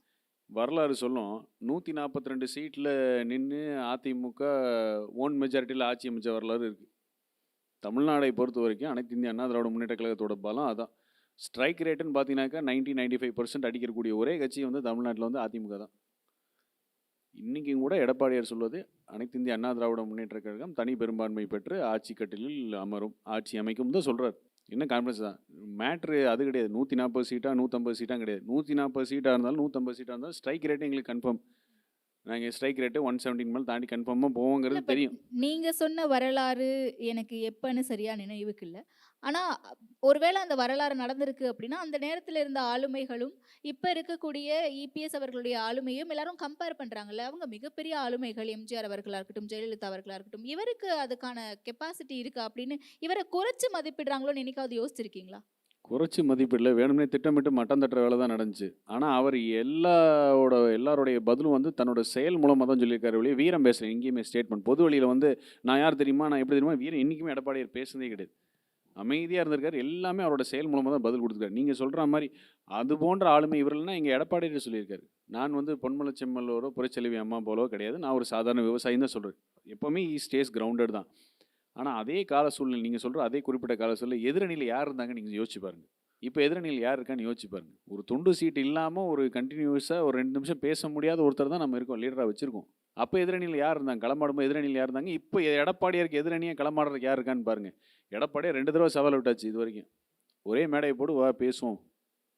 வரலாறு சொல்லும். 142 சீட்டில் நின்று அதிமுக ஓன் மெஜாரிட்டியில் ஆட்சி அமைச்ச வரலாறு இருக்குது. தமிழ்நாடை பொறுத்த வரைக்கும் அனைத்து இந்திய அண்ணா திராவிட முன்னேற்ற கழகத்தோட பலம் அதான். ஸ்ட்ரைக் ரேட்டுன்னு பார்த்தீங்கன்னாக்கா 90-95% அடிக்கக்கூடிய ஒரே கட்சி வந்து தமிழ்நாட்டில் வந்து அதிமுக தான். இன்றைக்கும் கூட எடப்பாடியார் சொல்வது அனைத்து இந்திய அண்ணா திராவிட முன்னேற்ற கழகம் தனி பெரும்பான்மை பெற்று ஆட்சி கட்டிலில் அமரும், ஆட்சி அமைக்கும் தான் சொல்கிறார். என்ன கான்ஃபிடன்ஸ் தான் மேட்ரு, அது கிடையாது. 140 சீட்டா 150 சீட்டாக கிடையாது. 140 சீட்டாக இருந்தாலும் 150 சீட்டாக இருந்தாலும் ஸ்ட்ரைக் ரேட்டு எங்களுக்கு கன்ஃபார்ம். நாங்கள் ஸ்ட்ரைக் ரேட்டு 117 மேலே தாண்டி கன்ஃபார்மாக போவோங்கிறது இல்ல, but தெரியும். நீங்க சொன்ன வரலாறு எனக்கு எப்பன்னு சரியா நினைவுக்கு இல்ல. ஆனா ஒருவேளை அந்த வரலாறு நடந்திருக்கு அப்படின்னா, அந்த நேரத்துல இருந்த ஆளுமைகளும், இப்ப இருக்கக்கூடிய இபிஎஸ் அவர்களுடைய ஆளுமையும் எல்லாரும் கம்பேர் பண்றாங்கல்ல. அவங்க மிகப்பெரிய ஆளுமைகள். எம்ஜிஆர் அவர்களா இருக்கட்டும், ஜெயலலிதா அவர்களா இருக்கட்டும். இவருக்கு அதுக்கான கெப்பாசிட்டி இருக்கா அப்படின்னு இவர குறைச்சு மதிப்பிடுறாங்களோன்னு என்னைக்காவது யோசிச்சிருக்கீங்களா? குறைச்சி மதிப்பிடல, வேணும்னே திட்டமிட்டு மட்டம் தட்டுற வேலை தான் நடந்துச்சு. ஆனால் அவர் எல்லாருடைய பதிலும் வந்து தன்னோட செயல் மூலமாக தான் சொல்லியிருக்காரு ஒழிய வீரம் பேசுகிறேன் எங்கேயுமே ஸ்டேட்மெண்ட் பொது வழியில் வந்து நான் யார் தெரியுமா, நான் எப்படி தெரியுமா, வீரம் என்றைக்குமே எடப்பாடியார் பேசுனதே கிடையாது. அமைதியாக இருந்திருக்காரு. எல்லாமே அவரோட செயல் மூலமாக தான் பதில் கொடுத்துருக்காரு. நீங்கள் சொல்கிற மாதிரி அது போன்ற ஆளுமை இவர்கள்னா எங்கள் எடப்பாடியார் சொல்லியிருக்காரு. நான் வந்து பொன்மலை செம்மலோரோ புரட்சித்தலைவி அம்மா போலோ கிடையாது, நான் ஒரு சாதாரண விவசாயி தான் சொல்கிறேன். எப்போவுமே ஸ்டேஸ் கிரவுண்டட் தான். ஆனால் அதே கால சூழ்நிலை நீங்கள் சொல்கிற அதே குறிப்பிட்ட கால சூழ்நிலை எதிரணியில் யார் இருந்தாங்க நீங்கள் யோசிச்சு பாருங்கள். இப்போ எதிரணியில் யார் இருக்கான்னு யோசிச்சு பாருங்கள். ஒரு துண்டு சீட் இல்லாமல் ஒரு கண்டினியூஸாக ஒரு 2 நிமிஷம் பேச முடியாத ஒருத்தர் தான் நம்ம இருக்கோம், லீடராக வச்சுருக்கோம். அப்போ எதிரணியில் யார் இருந்தாங்க? களமாடும்போது எதிரணியில் யார் இருந்தாங்க? இப்போ எடப்பாடியாருக்கு எதிரணியாக களமாடுறதுக்கு யார் இருக்கான்னு பாருங்கள். எடப்பாடியார் 2 தடவை சவால் விட்டாச்சு இது வரைக்கும். ஒரே மேடையை போட்டு வா பேசுவோம்,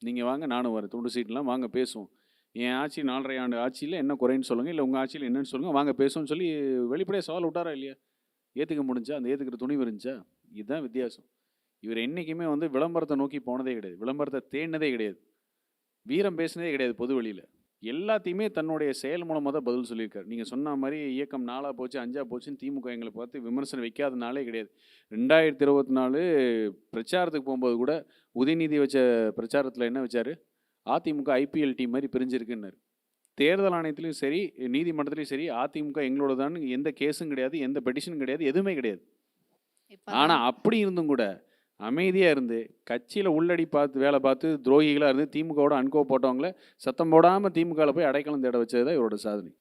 நீங்கள் வாங்க நானும் வரேன், துண்டு சீட்லாம் வாங்க பேசுவோம், என் ஆட்சி 4.5 ஆண்டு ஆட்சியில் என்ன குறைன்னு சொல்லுங்கள், இல்லை உங்கள் ஆட்சியில் என்னன்னு சொல்லுங்கள், வாங்க பேசுவோம்னு சொல்லி வெளிப்படையாக சவால் விட்டாரா இல்லையா? ஏற்றுக்க முடிஞ்சா? அந்த ஏற்றுக்கிற துணிவு இருந்துச்சா? இதுதான் வித்தியாசம். இவர் என்றைக்குமே வந்து விளம்பரத்தை நோக்கி போனதே கிடையாது, விளம்பரத்தை தேடினதே கிடையாது, வீரம் பேசினதே கிடையாது. பொது வழியில் எல்லாத்தையுமே தன்னுடைய செயல் மூலமாக தான் பதில் சொல்லியிருக்காரு. நீங்கள் சொன்ன மாதிரி இயக்கம் 4 போச்சு 5 போச்சுன்னு திமுக எங்களை பார்த்து விமர்சனம் வைக்காத நாளே கிடையாது. 2024 பிரச்சாரத்துக்கு போகும்போது கூட உதயநிதி வச்ச பிரச்சாரத்தில் என்ன வச்சார்? அதிமுக ஐபிஎல் டீம் மாதிரி பிரிஞ்சிருக்குன்னாரு. தேர்தல் ஆணையத்திலையும் சரி, நீதிமன்றத்திலையும் சரி, அதிமுக எங்களோட தான், எந்த கேஸும் கிடையாது, எந்த பெட்டிஷனும் கிடையாது, எதுவுமே கிடையாது. ஆனால் அப்படி இருந்தும் கூட அமைதியாக இருந்து கட்சியில் உள்ளடி பார்த்து வேலை பார்த்து துரோகிகளாக இருந்து திமுகவோட அன்கோ போட்டவங்கள சத்தம் போடாமல் திமுகவில் போய் அடைக்கலம் தேட வச்சது தான் இவரோட சாதனை.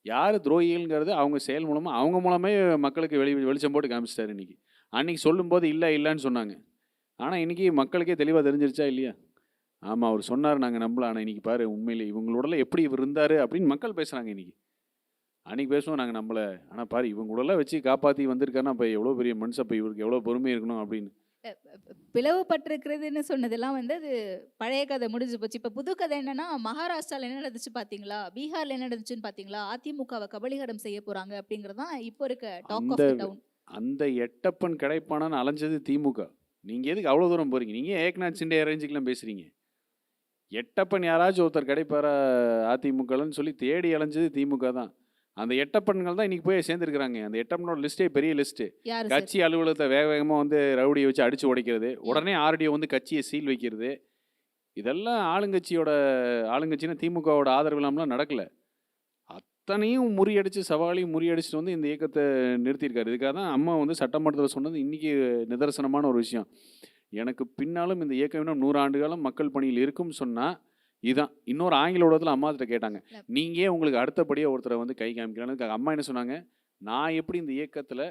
யார் துரோகிகள்ங்கிறது அவங்க செயல் மூலமாக அவங்க மூலமே மக்களுக்கு வெளிச்சம் போட்டு காமிச்சிட்டாரு. இன்றைக்கி அன்றைக்கி சொல்லும்போது இல்லைன்னு சொன்னாங்க. ஆனால் இன்றைக்கி மக்களுக்கே தெளிவாக தெரிஞ்சிருச்சா இல்லையா? ஆமாம், அவர் சொன்னார், நாங்கள் நம்பல. ஆனால் இன்றைக்கி பாரு, உண்மையிலே இவங்களோட எப்படி இவர் இருந்தார் அப்படின்னு மக்கள் பேசுகிறாங்க. இன்றைக்கி அன்றைக்கி பேசுவோம் நாங்கள் நம்பலை, ஆனால் பாரு இவங்களோட வச்சு காப்பாற்றி வந்திருக்காருன்னா அப்போ எவ்வளோ பெரிய மனுஷன், அப்போ இவருக்கு எவ்வளோ பொறுமை இருக்கணும் அப்படின்னு. பிளவுபட்டிருக்கிறதுன்னு சொன்னதெல்லாம் வந்து அது பழைய கதை, முடிஞ்சு போச்சு. இப்போ புது கதை என்னன்னா, மகாராஷ்டிராவில் என்ன நடந்துச்சு பார்த்தீங்களா, பீகாரில் என்ன நடந்துச்சுன்னு பார்த்தீங்களா, அதிமுகவை கபலீகரம் செய்ய போகிறாங்க அப்படிங்கிறதான் இப்போ இருக்க டாக் ஆஃப் தி டவுன். அந்த எட்டப்பன் கிடைப்பானான்னு அலைஞ்சது திமுக. நீங்கள் எதுக்கு அவ்வளோ தூரம் போகிறீங்க? நீங்கள் ஏக்நாத் சிண்டே அரேஞ்சுக்கெலாம் பேசுகிறீங்க. எட்டப்பன் யாராச்சும் ஒருத்தர் கிடைப்பாரா அதிமுகலன்னு சொல்லி தேடி அலைஞ்சது திமுக தான். அந்த எட்டப்பன்கள் தான் இன்னைக்கு போய் சேர்ந்துருக்குறாங்க. அந்த எட்டப்பனோட லிஸ்ட்டே பெரிய லிஸ்ட்டு. கட்சி அலுவலகத்தை வேகமாக வந்து ரவுடியை வச்சு அடித்து உடைக்கிறது, உடனே ஆர்டிஓ வந்து கட்சியை சீல் வைக்கிறது, இதெல்லாம் ஆளுங்கட்சின்னா திமுகவோட ஆதரவு இல்லாமலாம் நடக்கலை. அத்தனையும் முறியடித்து சவாலையும் முறியடிச்சுட்டு வந்து இந்த இயக்கத்தை நிறுத்தியிருக்காரு. இதுக்காக தான் அம்மா வந்து சட்டமன்றத்தில் சொன்னது இன்றைக்கி நிதர்சனமான ஒரு விஷயம். எனக்கு பின்னாலும் இந்த இயக்கம் இன்னும் 100 ஆண்டு காலம் மக்கள் பணியில் இருக்கும்னு சொன்னால் இதுதான். இன்னொரு ஆங்கில ஊடகத்தில் அம்மாகிட்ட கேட்டாங்க, நீங்கள் உங்களுக்கு அடுத்தபடியாக ஒருத்தரை வந்து கை காமிக்கலான்னு. அம்மா என்ன சொன்னாங்க, நான் எப்படி இந்த இயக்கத்தில்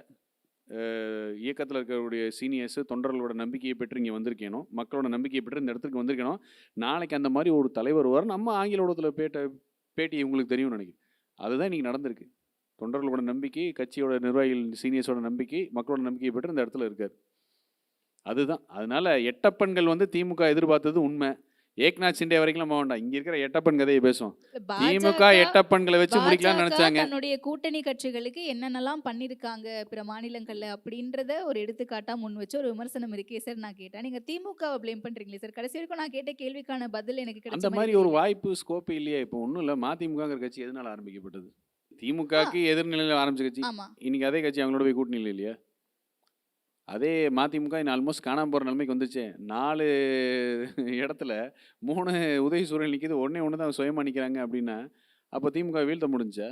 இருக்கக்கூடிய சீனியர்ஸு தொண்டர்களோட நம்பிக்கையை பெற்று இங்கே வந்திருக்கேனோ, மக்களோட நம்பிக்கையை பெற்று இந்த இடத்துக்கு வந்திருக்கேனோ, நாளைக்கு அந்த மாதிரி ஒரு தலைவர் வரும் நம்ம ஆங்கில ஊடகத்தில் பேட்டி உங்களுக்கு தெரியும்னு நினைக்கிறேன். அதுதான் இன்றைக்கி நடந்திருக்கு. தொண்டர்களோட நம்பிக்கை, கட்சியோட நிர்வாகிகள் சீனியர்ஸோட நம்பிக்கை, மக்களோட நம்பிக்கையை பெற்று இந்த இடத்துல இருக்கார். அதுதான். அதனால் எட்டப்பன்கள் வந்து திமுக எதிர்பார்த்தது உண்மை. ஏக்நாத் சிண்டே வரைக்கும் நம்ம வேண்டாம், இங்க இருக்கிற எட்டப்பன் கதையை பேசுவோம். திமுக எட்டப்பன்களை வச்சு முடிக்கலாம்னு நினைச்சாங்க. தன்னுடைய கூட்டணி கட்சிகளுக்கு என்னென்னலாம் பண்ணிருக்காங்க பிற மாநிலங்கள்ல அப்படின்றத ஒரு எடுத்துக்காட்டா முன் வச்சு ஒரு விமர்சனம் இருக்கே சார். நான் கேட்டேன், நீங்க திமுகவை ப்ளேம் பண்றீங்களே சார். கடைசி வரைக்கும் நான் கேட்ட கேள்விக்கான பதில் எனக்கு கிடைச்ச அந்த மாதிரி ஒரு வாய்ப்பு ஸ்கோப் இல்லையே. இப்போ ஒன்றும் இல்லை, மதிமுகங்கிற கட்சி எதனால ஆரம்பிக்கப்பட்டது? திமுகக்கு எதிர்நிலையில் ஆரம்பிச்ச கட்சி. இன்னைக்கு அதே கட்சி அவங்களோட போய் கூட்டணியில் இல்லையா? அதே மதிமுக இன்னும் ஆல்மோஸ்ட் காணாமல் போகிற நிலைமைக்கு வந்துச்சு. 4 இடத்துல 3 உதவி சூழல் நிற்கிது, ஒன்று தான் சுயமாக நிற்கிறாங்க அப்படின்னா அப்போ திமுக வீழ்த்த முடிஞ்சா?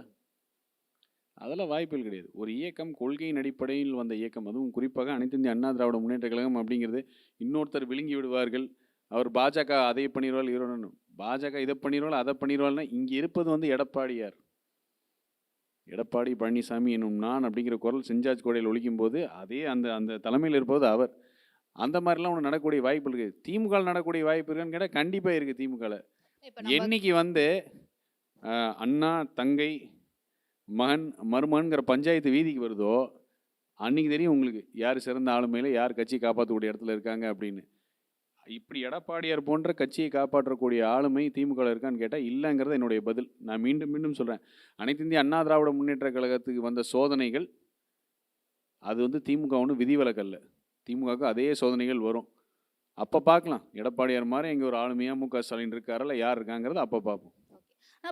அதெல்லாம் வாய்ப்புகள் கிடையாது. ஒரு இயக்கம் கொள்கையின் அடிப்படையில் வந்த இயக்கம், அதுவும் குறிப்பாக அனைத்து இந்திய அண்ணா திராவிட முன்னேற்ற கழகம் அப்படிங்கிறது இன்னொருத்தர் விழுங்கி விடுவார்கள். அவர் பாஜக அதை பண்ணிடுவாள், இவரோட பாஜக இதை பண்ணிடுவாள் அதை பண்ணிடுவாள்னா இங்கே இருப்பது வந்து எடப்பாடி பழனிசாமி என்னும் நான் அப்படிங்கிற குரல் செஞ்சாஜ் கோடையில் ஒழிக்கும் போது அதே அந்த தலைமையில் இருப்பது அவர். அந்த மாதிரிலாம் ஒன்று நடக்கக்கூடிய வாய்ப்பு இருக்குது. திமுக நடக்கக்கூடிய வாய்ப்பு இருக்குன்னு கேட்டால் கண்டிப்பாக இருக்குது. திமுகவில் என்னைக்கு வந்து அண்ணா தங்கை மகன் மருமகன்கிற பஞ்சாயத்து வீதிக்கு வருதோ அன்றைக்கி தெரியும் உங்களுக்கு யார் சிறந்த ஆளுமையில் யார் கட்சி காப்பாற்றக்கூடிய இடத்துல இருக்காங்க அப்படின்னு. இப்படி எடப்பாடியார் போன்ற கட்சியை காப்பாற்றக்கூடிய ஆளுமை திமுகவில் இருக்கான்னு கேட்டால் இல்லைங்கிறது என்னுடைய பதில். நான் மீண்டும் மீண்டும் சொல்கிறேன், அனைத்து இந்திய அண்ணா திராவிட முன்னேற்ற கழகத்துக்கு வந்த சோதனைகள் அது வந்து திமுக ஒன்றும் விதிவிலக்கல்ல. திமுகவுக்கு அதே சோதனைகள் வரும். அப்போ பார்க்கலாம், எடப்பாடியார் மாதிரி இங்கே ஒரு ஆளுமையாக மு க ஸ்டாலின் இருக்காரா இல்லை யார் இருக்காங்கிறத அப்போ பார்ப்போம்.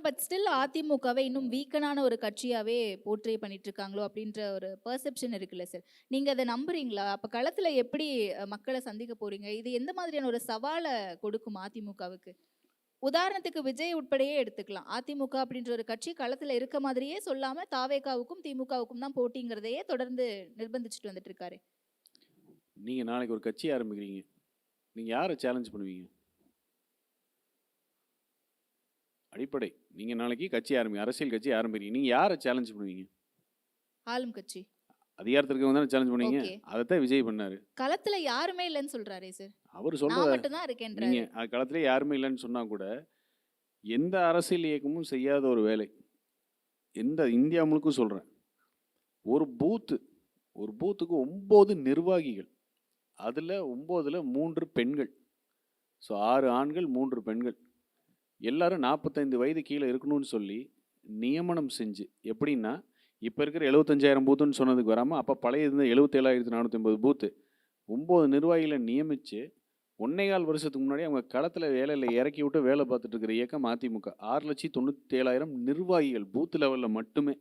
பட் ஸ்டில் அதிமுகவை இன்னும் வீக்கனான ஒரு கட்சியாவே போர்ட்ரே பண்ணிட்டு இருக்காங்களோ அப்படின்ற ஒரு பெர்செப்ஷன் இருக்குல்ல சார், நீங்க அதை நம்புறீங்களா? அப்ப களத்துல எப்படி மக்களை சந்திக்க போறீங்க? இது எந்த மாதிரியான ஒரு சவாலை கொடுக்கும் அதிமுகவுக்கு? உதாரணத்துக்கு விஜய் உட்படையே எடுத்துக்கலாம். அதிமுக அப்படின்ற ஒரு கட்சி களத்துல இருக்க மாதிரியே சொல்லாம தாவேகாவுக்கும் திமுகவுக்கும் தான் போட்டிங்கிறதையே தொடர்ந்து நிர்பந்திச்சுட்டு வந்துட்டு இருக்காரு. நீங்கள் நாளைக்கு ஒரு கட்சி ஆரம்பிக்கிறீங்க, நீங்கள் யாரை சேலஞ்ச் பண்ணுவீங்க? அடிப்படை, நீங்கள் நாளைக்கு கட்சி அரசியல் கட்சி ஆரம்பிக்கிறீங்க, நீங்கள் யாரை சேலஞ்ச் பண்ணுவீங்க? ஆளும் கட்சி அதிகாரத்திற்கு வந்து சேலஞ்ச் பண்ணுவீங்க. Okay. அதைத்தான் விஜய் பண்ணாரு. களத்துல யாருமே இல்லைன்னு சொல்றாரே சார். அவர் நான் சொல்றத மட்டும் தான் இருக்கேன்றாரு. நீங்கள் களத்திலே யாருமே இல்லைன்னு சொன்னால் கூட எந்த அரசியல் இயக்கமும் செய்யாத ஒரு வேலை, எந்த இந்தியா முழுக்கும் சொல்கிறேன், ஒரு பூத்துக்கு 9 நிர்வாகிகள், அதில் 9ல் 3 பெண்கள். ஸோ 6 ஆண்கள் 3 பெண்கள், எல்லாரும் 45 வயது கீழே இருக்கணும்னு சொல்லி நியமனம் செஞ்சு, எப்படின்னா இப்போ இருக்கிற 75,000 பூத்துன்னு சொன்னதுக்கு வராமல் அப்போ பழைய இருந்த 77,450 பூத்து 9 நிர்வாகிகளை நியமித்து 1.25 வருஷத்துக்கு முன்னாடி அவங்க களத்தில் வேலையில் இறக்கி விட்டு வேலை பார்த்துட்டு இருக்கிற இயக்கம் அதிமுக. 6,97,000 நிர்வாகிகள் பூத்து லெவலில் மட்டுமே.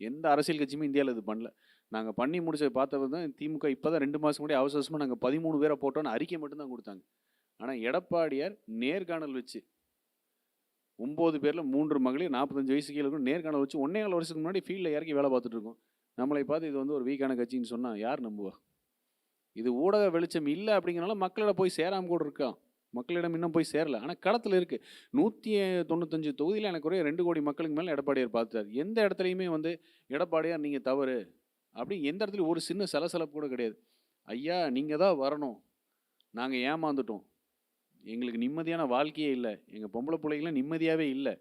எந்த அரசியல் கட்சியுமே இந்தியாவில் இது பண்ணல. நாங்கள் பண்ணி முடிச்சதை பார்த்தது தான் திமுக. இப்போ தான் 2 மாதம் முன்னாடி அவசரமாக நாங்கள் 13 பேரை போட்டோன்னு அறிக்கை மட்டும்தான் கொடுத்தாங்க. ஆனால் எடப்பாடியார் நேர்காணல் வச்சு 9 பேரில் 3 மகளிர் 45 வயசு கீழே இருக்கும் நேர்காணல் வச்சு 1.25 வருஷத்துக்கு முன்னாடி ஃபீல்டில் இறக்கி வேலை பார்த்துட்டு இருக்கோம். நம்மளை பார்த்து இது வந்து ஒரு வீக்கான கட்சின்னு சொன்னால் யார் நம்புவா? இது ஊடக வெளிச்சம் இல்லை அப்படிங்கிறனால மக்களிடம் போய் சேராமல் கூட இருக்கான். மக்களிடம் இன்னும் போய் சேரலை, ஆனால் களத்தில் இருக்குது. 195 தொகுதியில் எனக்கு ஒரே 2 கோடி மக்களுக்கு மேலே எடப்பாடியார் பார்த்துட்டார். எந்த இடத்துலையுமே வந்து எடப்பாடியார் நீங்கள் தவறு அப்படி எந்த இடத்துலையும் ஒரு சின்ன சலசலப்பு கூட கிடையாது. ஐயா நீங்கள் தான் வரணும், நாங்கள் ஏமாந்துட்டோம், எங்களுக்கு நிம்மதியான வாழ்க்கையே இல்லை, எங்கள் பொம்பளை பிள்ளைகளும் நிம்மதியாகவே இல்லை,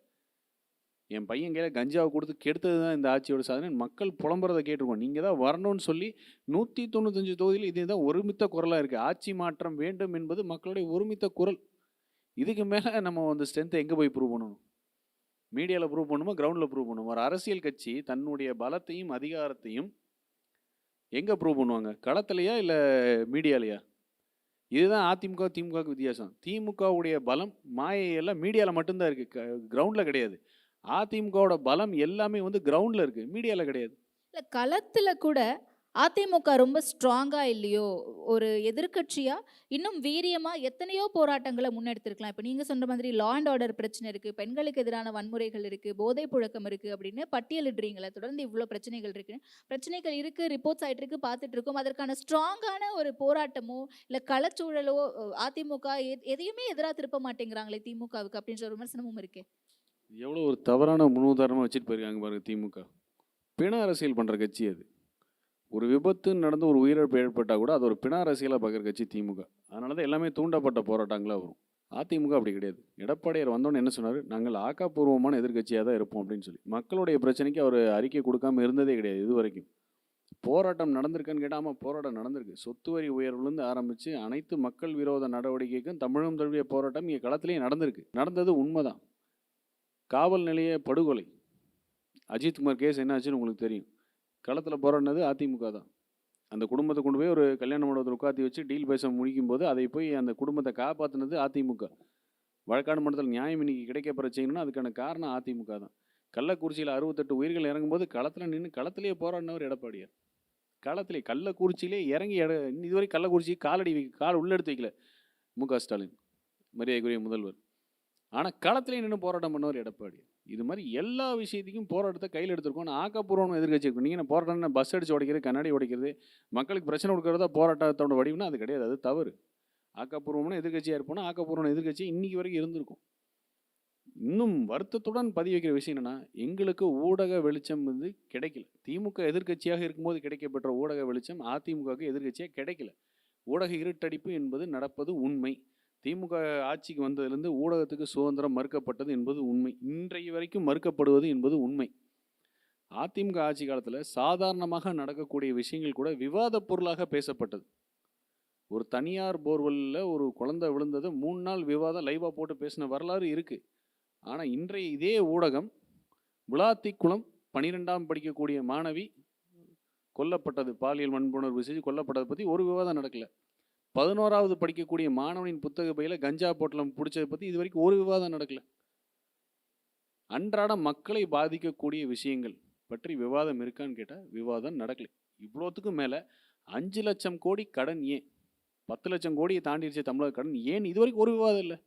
என் பையன் கையில் கஞ்சாவை கொடுத்து கெடுத்தது தான் இந்த ஆட்சியோட சாதனை, மக்கள் புலம்புறதை கேட்டிருக்கோம், நீங்கள் தான் வரணும்னு சொல்லி 195 தொகுதியில் இதே தான் ஒருமித்த குரலாக இருக்குது. ஆட்சி மாற்றம் வேண்டும் என்பது மக்களுடைய ஒருமித்த குரல். இதுக்கு மேலே நம்ம அந்த ஸ்ட்ரென்த்தை எங்கே போய் ப்ரூவ் பண்ணணும்? மீடியாவில் ப்ரூவ் பண்ணுமா, கிரவுண்டில் ப்ரூவ் பண்ணுமா? ஒரு அரசியல் கட்சி தன்னுடைய பலத்தையும் அதிகாரத்தையும் எங்கே ப்ரூவ் பண்ணுவாங்க? களத்திலையா இல்லை மீடியாலையா? இதுதான் அதிமுக திமுகவுக்கு வித்தியாசம். திமுகவுடைய பலம் மாயையெல்லாம் மீடியாவில் மட்டும்தான் இருக்குது, கிரவுண்டில் கிடையாது. அதிமுகவோட பலம் எல்லாமே வந்து கிரவுண்டில் இருக்குது, மீடியாவில் கிடையாது. இல்லை, களத்தில் கூட அதிமுக ரொம்ப ஸ்ட்ராங்காக இல்லையோ, ஒரு எதிர்க்கட்சியாக இன்னும் வீரியமாக எத்தனையோ போராட்டங்களை முன்னெடுத்திருக்கலாம். இப்போ நீங்கள் சொன்ன மாதிரி லா அண்ட் ஆர்டர் பிரச்சனை இருக்குது, பெண்களுக்கு எதிரான வன்முறைகள் இருக்குது, போதை புழக்கம் இருக்குது அப்படின்னு பட்டியலிடுறீங்களே, தொடர்ந்து இவ்வளோ பிரச்சனைகள் இருக்குது, ரிப்போர்ட்ஸ் ஆகிட்டு இருக்கு, பார்த்துட்டு இருக்கோம். அதற்கான ஸ்ட்ராங்கான ஒரு போராட்டமோ இல்லை களச்சூழலோ அதிமுக எதையுமே எதிராக திருப்ப மாட்டேங்கிறாங்களே திமுகவுக்கு அப்படின்ற ஒரு விமர்சனமும் இருக்கு. எவ்வளோ ஒரு தவறான முன்னுதாரணமாக வச்சுட்டு போயிருக்காங்க பாருங்க திமுக. பிண அரசியல் பண்ணுற கட்சி அது. ஒரு விபத்து நடந்து ஒரு உயிரிழப்பு ஏற்பட்டால் கூட அது ஒரு பிண அரசியலாக பார்க்குற கட்சி திமுக. அதனால தான் எல்லாமே தூண்டப்பட்ட போராட்டங்களாக வரும். அதிமுக அப்படி கிடையாது. எடப்பாடியார் வந்தோன்னு என்ன சொன்னார்? நாங்கள் ஆக்கப்பூர்வமான எதிர்க்கட்சியாக தான் இருப்போம் அப்படின்னு சொல்லி மக்களுடைய பிரச்சனைக்கு அவர் அறிக்கை கொடுக்காம இருந்ததே கிடையாது இது வரைக்கும். போராட்டம் நடந்திருக்குன்னு கேட்டால் போராட்டம் நடந்திருக்கு. சொத்து வரி உயர்வுலேருந்து ஆரம்பித்து அனைத்து மக்கள் விரோத நடவடிக்கைக்கும் தமிழகம் தழுவிய போராட்டம் இங்கே களத்திலேயே நடந்தது உண்மைதான். காவல் நிலைய படுகொலை, அஜித்குமார் கேஸ் என்ன ஆச்சுன்னு உங்களுக்கு தெரியும். களத்தில் போராடினது அதிமுக தான். அந்த குடும்பத்தை கொண்டு போய் ஒரு கல்யாண மண்டபத்தில் உட்காத்தி வச்சு டீல் பேச முடிக்கும் போது அதை போய் அந்த குடும்பத்தை காப்பாற்றினது அதிமுக. வழக்காடு மண்டலத்தில் நியாயம் இன்னைக்கு கிடைக்கப்பெற செய்யணும்னா அதுக்கான காரணம் அதிமுக தான். கள்ளக்குறிச்சியில் 68 உயிர்கள் இறங்கும்போது களத்தில் நின்று களத்திலேயே போராடினவர் எடப்பாடியார். களத்திலே கள்ளக்குறிச்சியிலே இறங்கி இதுவரை கள்ளக்குறிச்சி கால் உள்ள எடுத்து வைக்கல மு க ஸ்டாலின், மரியாதைக்குரிய முதல்வர். ஆனால் களத்திலே நின்று போராட்டம் பண்ணவர் எடப்பாடி. இது மாதிரி எல்லா விஷயத்தையும் போராட்டத்தை கையில் எடுத்துருக்கோம். ஆக்கப்பூர்வமாக எதிர்கட்சி இருக்கும். நீங்கள் போராட்டம் பஸ் அடிச்சு உடைக்கிறது, கண்ணாடி உடைக்கிறது, மக்களுக்கு பிரச்சனை கொடுக்கறதா போராட்டத்தோட வடிவுனா அது கிடையாது, அது தவறு. ஆக்கப்பூர்வமான எதிர்கட்சியாக இருப்போம்னா ஆக்கப்பூர்வமான எதிர்கட்சி இன்றைக்கி வரைக்கும் இருந்திருக்கும். இன்னும் வருத்தத்துடன் பதிவு வைக்கிற விஷயம் என்னென்னா, எங்களுக்கு ஊடக வெளிச்சம் வந்து கிடைக்கல. திமுக எதிர்கட்சியாக இருக்கும்போது கிடைக்கப்பெற்ற ஊடக வெளிச்சம் அதிமுகவுக்கு எதிர்கட்சியாக கிடைக்கல. ஊடக இருட்டடிப்பு என்பது நடப்பது உண்மை. திமுக ஆட்சிக்கு வந்ததிலிருந்து ஊடகத்துக்கு சுதந்திரம் மறுக்கப்பட்டது என்பது உண்மை. இன்றைய வரைக்கும் மறுக்கப்படுவது என்பது உண்மை. அதிமுக ஆட்சி காலத்தில் சாதாரணமாக நடக்கக்கூடிய விஷயங்கள் கூட விவாத பொருளாக பேசப்பட்டது. ஒரு தனியார் போர்வெல்லில் ஒரு குழந்தை விழுந்ததை 3 நாள் விவாதம் லைவாக போட்டு பேசின வரலாறு இருக்குது. ஆனால் இன்றைய இதே ஊடகம் விளாத்திக்குளம் 12ஆம் படிக்கக்கூடிய மாணவி கொல்லப்பட்டது, பாலியல் வன்புணர்வு செய்து கொல்லப்பட்டதை பற்றி ஒரு விவாதம் நடக்கலை. 11ஆவது படிக்கக்கூடிய மாணவனின் புத்தக பையில் கஞ்சா பொட்டலம் பிடிச்சதை பற்றி இது வரைக்கும் ஒரு விவாதம் நடக்கலை. அன்றாட மக்களை பாதிக்கக்கூடிய விஷயங்கள் பற்றி விவாதம் இருக்கான்னு கேட்டால் விவாதம் நடக்கலை. இவ்வளோத்துக்கும் மேலே 5 லட்சம் கோடி கடன் ஏன், 10 லட்சம் கோடியை தாண்டிடுச்சு தமிழக கடன் ஏன், இது வரைக்கும் ஒரு விவாதம் இல்லை.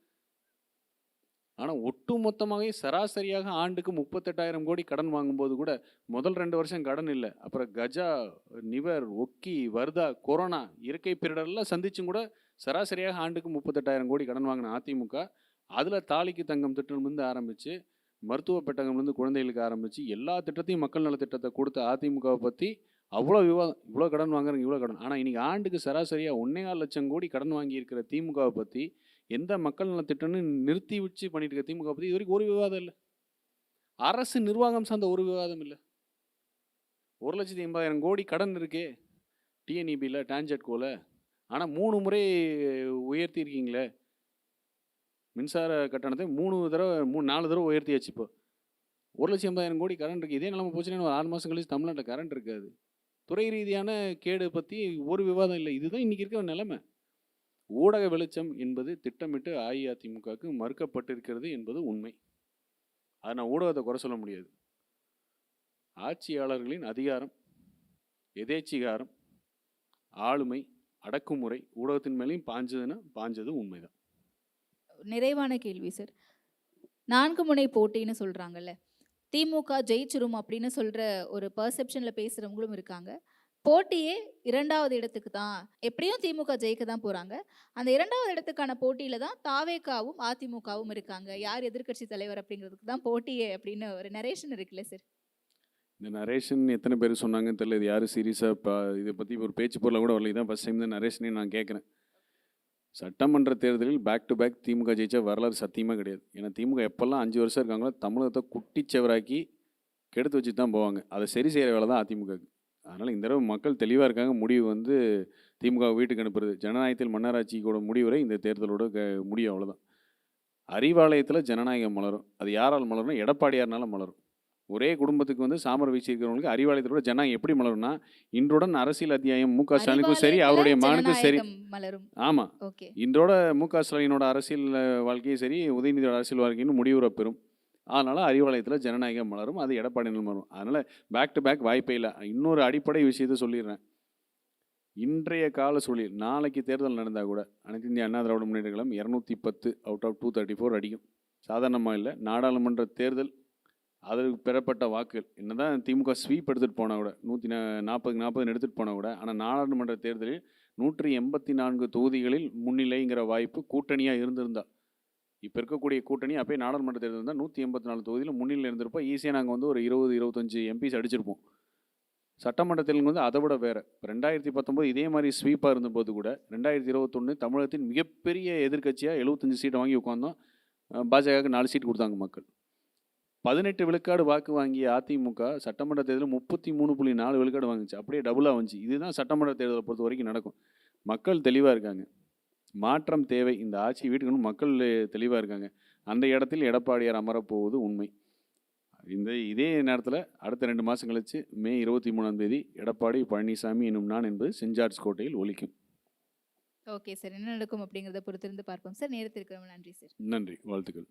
ஆனால் ஒட்டு மொத்தமாகவே சராசரியாக ஆண்டுக்கு 38,000 கோடி கடன் வாங்கும்போது கூட முதல் 2 வருஷம் கடன் இல்லை. அப்புறம் கஜா, நிவர், ஒக்கி, வர்தா, கொரோனா, இயற்கை பேரிடரெல்லாம் சந்திச்சும் கூட சராசரியாக ஆண்டுக்கு 38,000 கோடி கடன் வாங்கின அதிமுக, அதில் தாலிக்கு தங்கம் திட்டம்லேருந்து ஆரம்பித்து மருத்துவ பெட்டகம்லேருந்து குழந்தைகளுக்கு ஆரம்பித்து எல்லா திட்டத்தையும் மக்கள் நல திட்டத்தை கொடுத்த அதிமுகவை பற்றி அவ்வளோ விவாதம். இவ்வளோ கடன் வாங்குறாங்க, இவ்வளோ கடன். ஆனால் இன்றைக்கி ஆண்டுக்கு சராசரியாக 1.25 லட்சம் கோடி கடன் வாங்கியிருக்கிற திமுகவை பற்றி, எந்த மக்கள் நல திட்டம்னு நிறுத்தி வச்சு பண்ணிட்டு இருக்க திமுக பற்றி இது வரைக்கும் ஒரு விவாதம் இல்லை. அரசு நிர்வாகம் சார்ந்த ஒரு விவாதம் இல்லை. 1,80,000 கோடி கடன் இருக்கே டிஎன்இபியில், டான்ஜெட்கோவில். ஆனால் 3 முறை உயர்த்தி இருக்கீங்களே மின்சார கட்டணத்தை, 4 தடவை உயர்த்தியாச்சு. இப்போ 1,80,000 கோடி கரண்ட் இருக்குது. இதே நிலைமை போச்சுன்னா ஒரு 6 மாதம் கழிச்சு தமிழ்நாட்டில் கரண்ட் இருக்காது. துறை ரீதியான கேடு பற்றி ஒரு விவாதம் இல்லை. இதுதான் இன்றைக்கி இருக்கிற நிலைமை. ஊடக வெளிச்சம் என்பது திட்டமிட்டு அஇஅதிமுகவுக்கு மறுக்கப்பட்டிருக்கிறது என்பது உண்மை. அதை நான் ஊடகத்தை குறை சொல்ல முடியாது. ஆட்சியாளர்களின் அதிகாரம், எதேச்சிகாரம், ஆளுமை, அடக்குமுறை ஊடகத்தின் மேலேயும் பாஞ்சது உண்மைதான். நிறைவான கேள்வி சார். 4 முனை போட்டின்னு சொல்றாங்கல்ல, திமுக ஜெயிச்சிரும் அப்படின்னு சொல்ற ஒரு பர்செப்ஷன்ல பேசுறவங்களும் இருக்காங்க. போட்டியே 2வது இடத்துக்கு தான், எப்படியும் திமுக ஜெயிக்க தான் போறாங்க. அந்த 2வது இடத்துக்கான போட்டியில தான் தாவேகாவும் அதிமுகவும் இருக்காங்க. யார் எதிர்க்கட்சி தலைவர் அப்படிங்கிறதுக்கு தான் போட்டியே அப்படின்னு ஒரு நரேஷன் இருக்குல்ல சார். இந்த நரேஷன் எத்தனை பேர் சொன்னாங்கன்னு தெரியல. இது யாரும் சீரியஸாக இதை பற்றி ஒரு பேச்சு பொருளை கூட வரல. இதான் ஃபஸ்ட் டைம் தான் நரேஷனே நான் கேட்குறேன். சட்டமன்ற தேர்தலில் பேக் டு பேக் திமுக ஜெயிச்சா வரலாறு சத்தியமாக கிடையாது. ஏன்னா திமுக எப்போல்லாம் 5 வருஷம் இருக்காங்களோ தமிழகத்தை குட்டிச்சவராக்கி கெடுத்து வச்சு தான் போவாங்க. அதை சரி செய்கிற வேலை தான் அதிமுகவுக்கு. அதனால் இந்த தடவை மக்கள் தெளிவாக இருக்காங்க. முடிவு வந்து திமுக வீட்டுக்கு அனுப்புறது. ஜனநாயகத்தில் மன்னராட்சியோட முடிவுரை இந்த தேர்தலோட முடியும், அவ்வளோதான். அறிவாலயத்தில் ஜனநாயகம் மலரும். அது யாரால் மலரும்? எடப்பாடியார்னால மலரும். ஒரே குடும்பத்துக்கு வந்து சாமர் வீசியிருக்கிறவங்களுக்கு அறிவாலயத்தோட ஜனநாயகம் எப்படி மலரும்னா, இன்றுடன் அரசியல் அத்தியாயம் மு க ஸ்டாலினுக்கும் சரி, அவருடைய மகனுக்கும் சரி. ஆமாம், இன்றோட மு க ஸ்டாலினோட அரசியல் வாழ்க்கையும் சரி, உதயநிதியோட அரசியல் வாழ்க்கையும் முடிவுற பெறும். அதனால் அறிவாலயத்தில் ஜனநாயகம் மலரும். அது எடப்பாடியில் மலரும். அதனால் பேக் டு பேக் வாய்ப்பே இல்லை. இன்னொரு அடிப்படை விஷயத்தை சொல்லிடுறேன். இன்றைய கால சூழலில் நாளைக்கு தேர்தல் நடந்தால் கூட அனைத்து இந்திய அண்ணா திராவிட முன்னேற்ற கழகம் 210 அவுட் ஆஃப் 234 அடிக்கும். சாதாரணமாக இல்லை. நாடாளுமன்ற தேர்தல் அதற்கு பெறப்பட்ட வாக்குகள் என்னதான் திமுக ஸ்வீப் எடுத்துகிட்டு போனால் கூட 140 எடுத்துகிட்டு போனால் கூட, ஆனால் நாடாளுமன்ற தேர்தலில் 184 தொகுதிகளில் முன்னிலைங்கிற வாய்ப்பு கூட்டணியாக இருந்திருந்தால், இப்போ இருக்கக்கூடிய கூட்டணி அப்போயே நாடாளுமன்ற தேர்தல் இருந்தால் 184 தொகுதியில் முன்னிலையில் இருந்திருப்போம். ஈஸியாக நாங்கள் வந்து ஒரு 20-25 எம்பிஸ் அடிச்சிருப்போம். சட்டமன்ற தேர்தல் வந்து அதை விட வேறு. 2019 இதே மாதிரி ஸ்வீப்பாக இருந்தபோது கூட 2021 தமிழகத்தின் மிகப்பெரிய எதிர்க்கட்சியாக 75 சீட்டை வாங்கி உட்காந்தோம். பாஜகவுக்கு 4 சீட் கொடுத்தாங்க மக்கள். 18 விழுக்காடு வாக்கு வாங்கிய அதிமுக சட்டமன்ற தேர்தலில் 33.4 விழுக்காடு வாங்கிச்சு. அப்படியே டபுளாக வந்துச்சு. இதுதான் சட்டமன்ற தேர்தலை பொறுத்த வரைக்கும் நடக்கும். மக்கள் தெளிவாக இருக்காங்க. மாற்றம் தேவை. இந்த ஆட்சி வீட்டுக்கு மக்கள் தெளிவாக இருக்காங்க. அந்த இடத்தில் எடப்பாடியார் அமரப்போவது உண்மை. இதே நேரத்தில் அடுத்த 2 மாதம் கழிச்சு மே 23ஆம் தேதி எடப்பாடி பழனிசாமி என்னும் நான் என்பது சென்ட் ஜார்ஜ் கோட்டையில் ஒலிக்கும். ஓகே சார், என்ன நடக்கும் அப்படிங்கிறத பொறுத்திருந்து பார்ப்போம் சார். நேரத்திற்கு ரொம்ப நன்றி சார். நன்றி, வாழ்த்துக்கள்.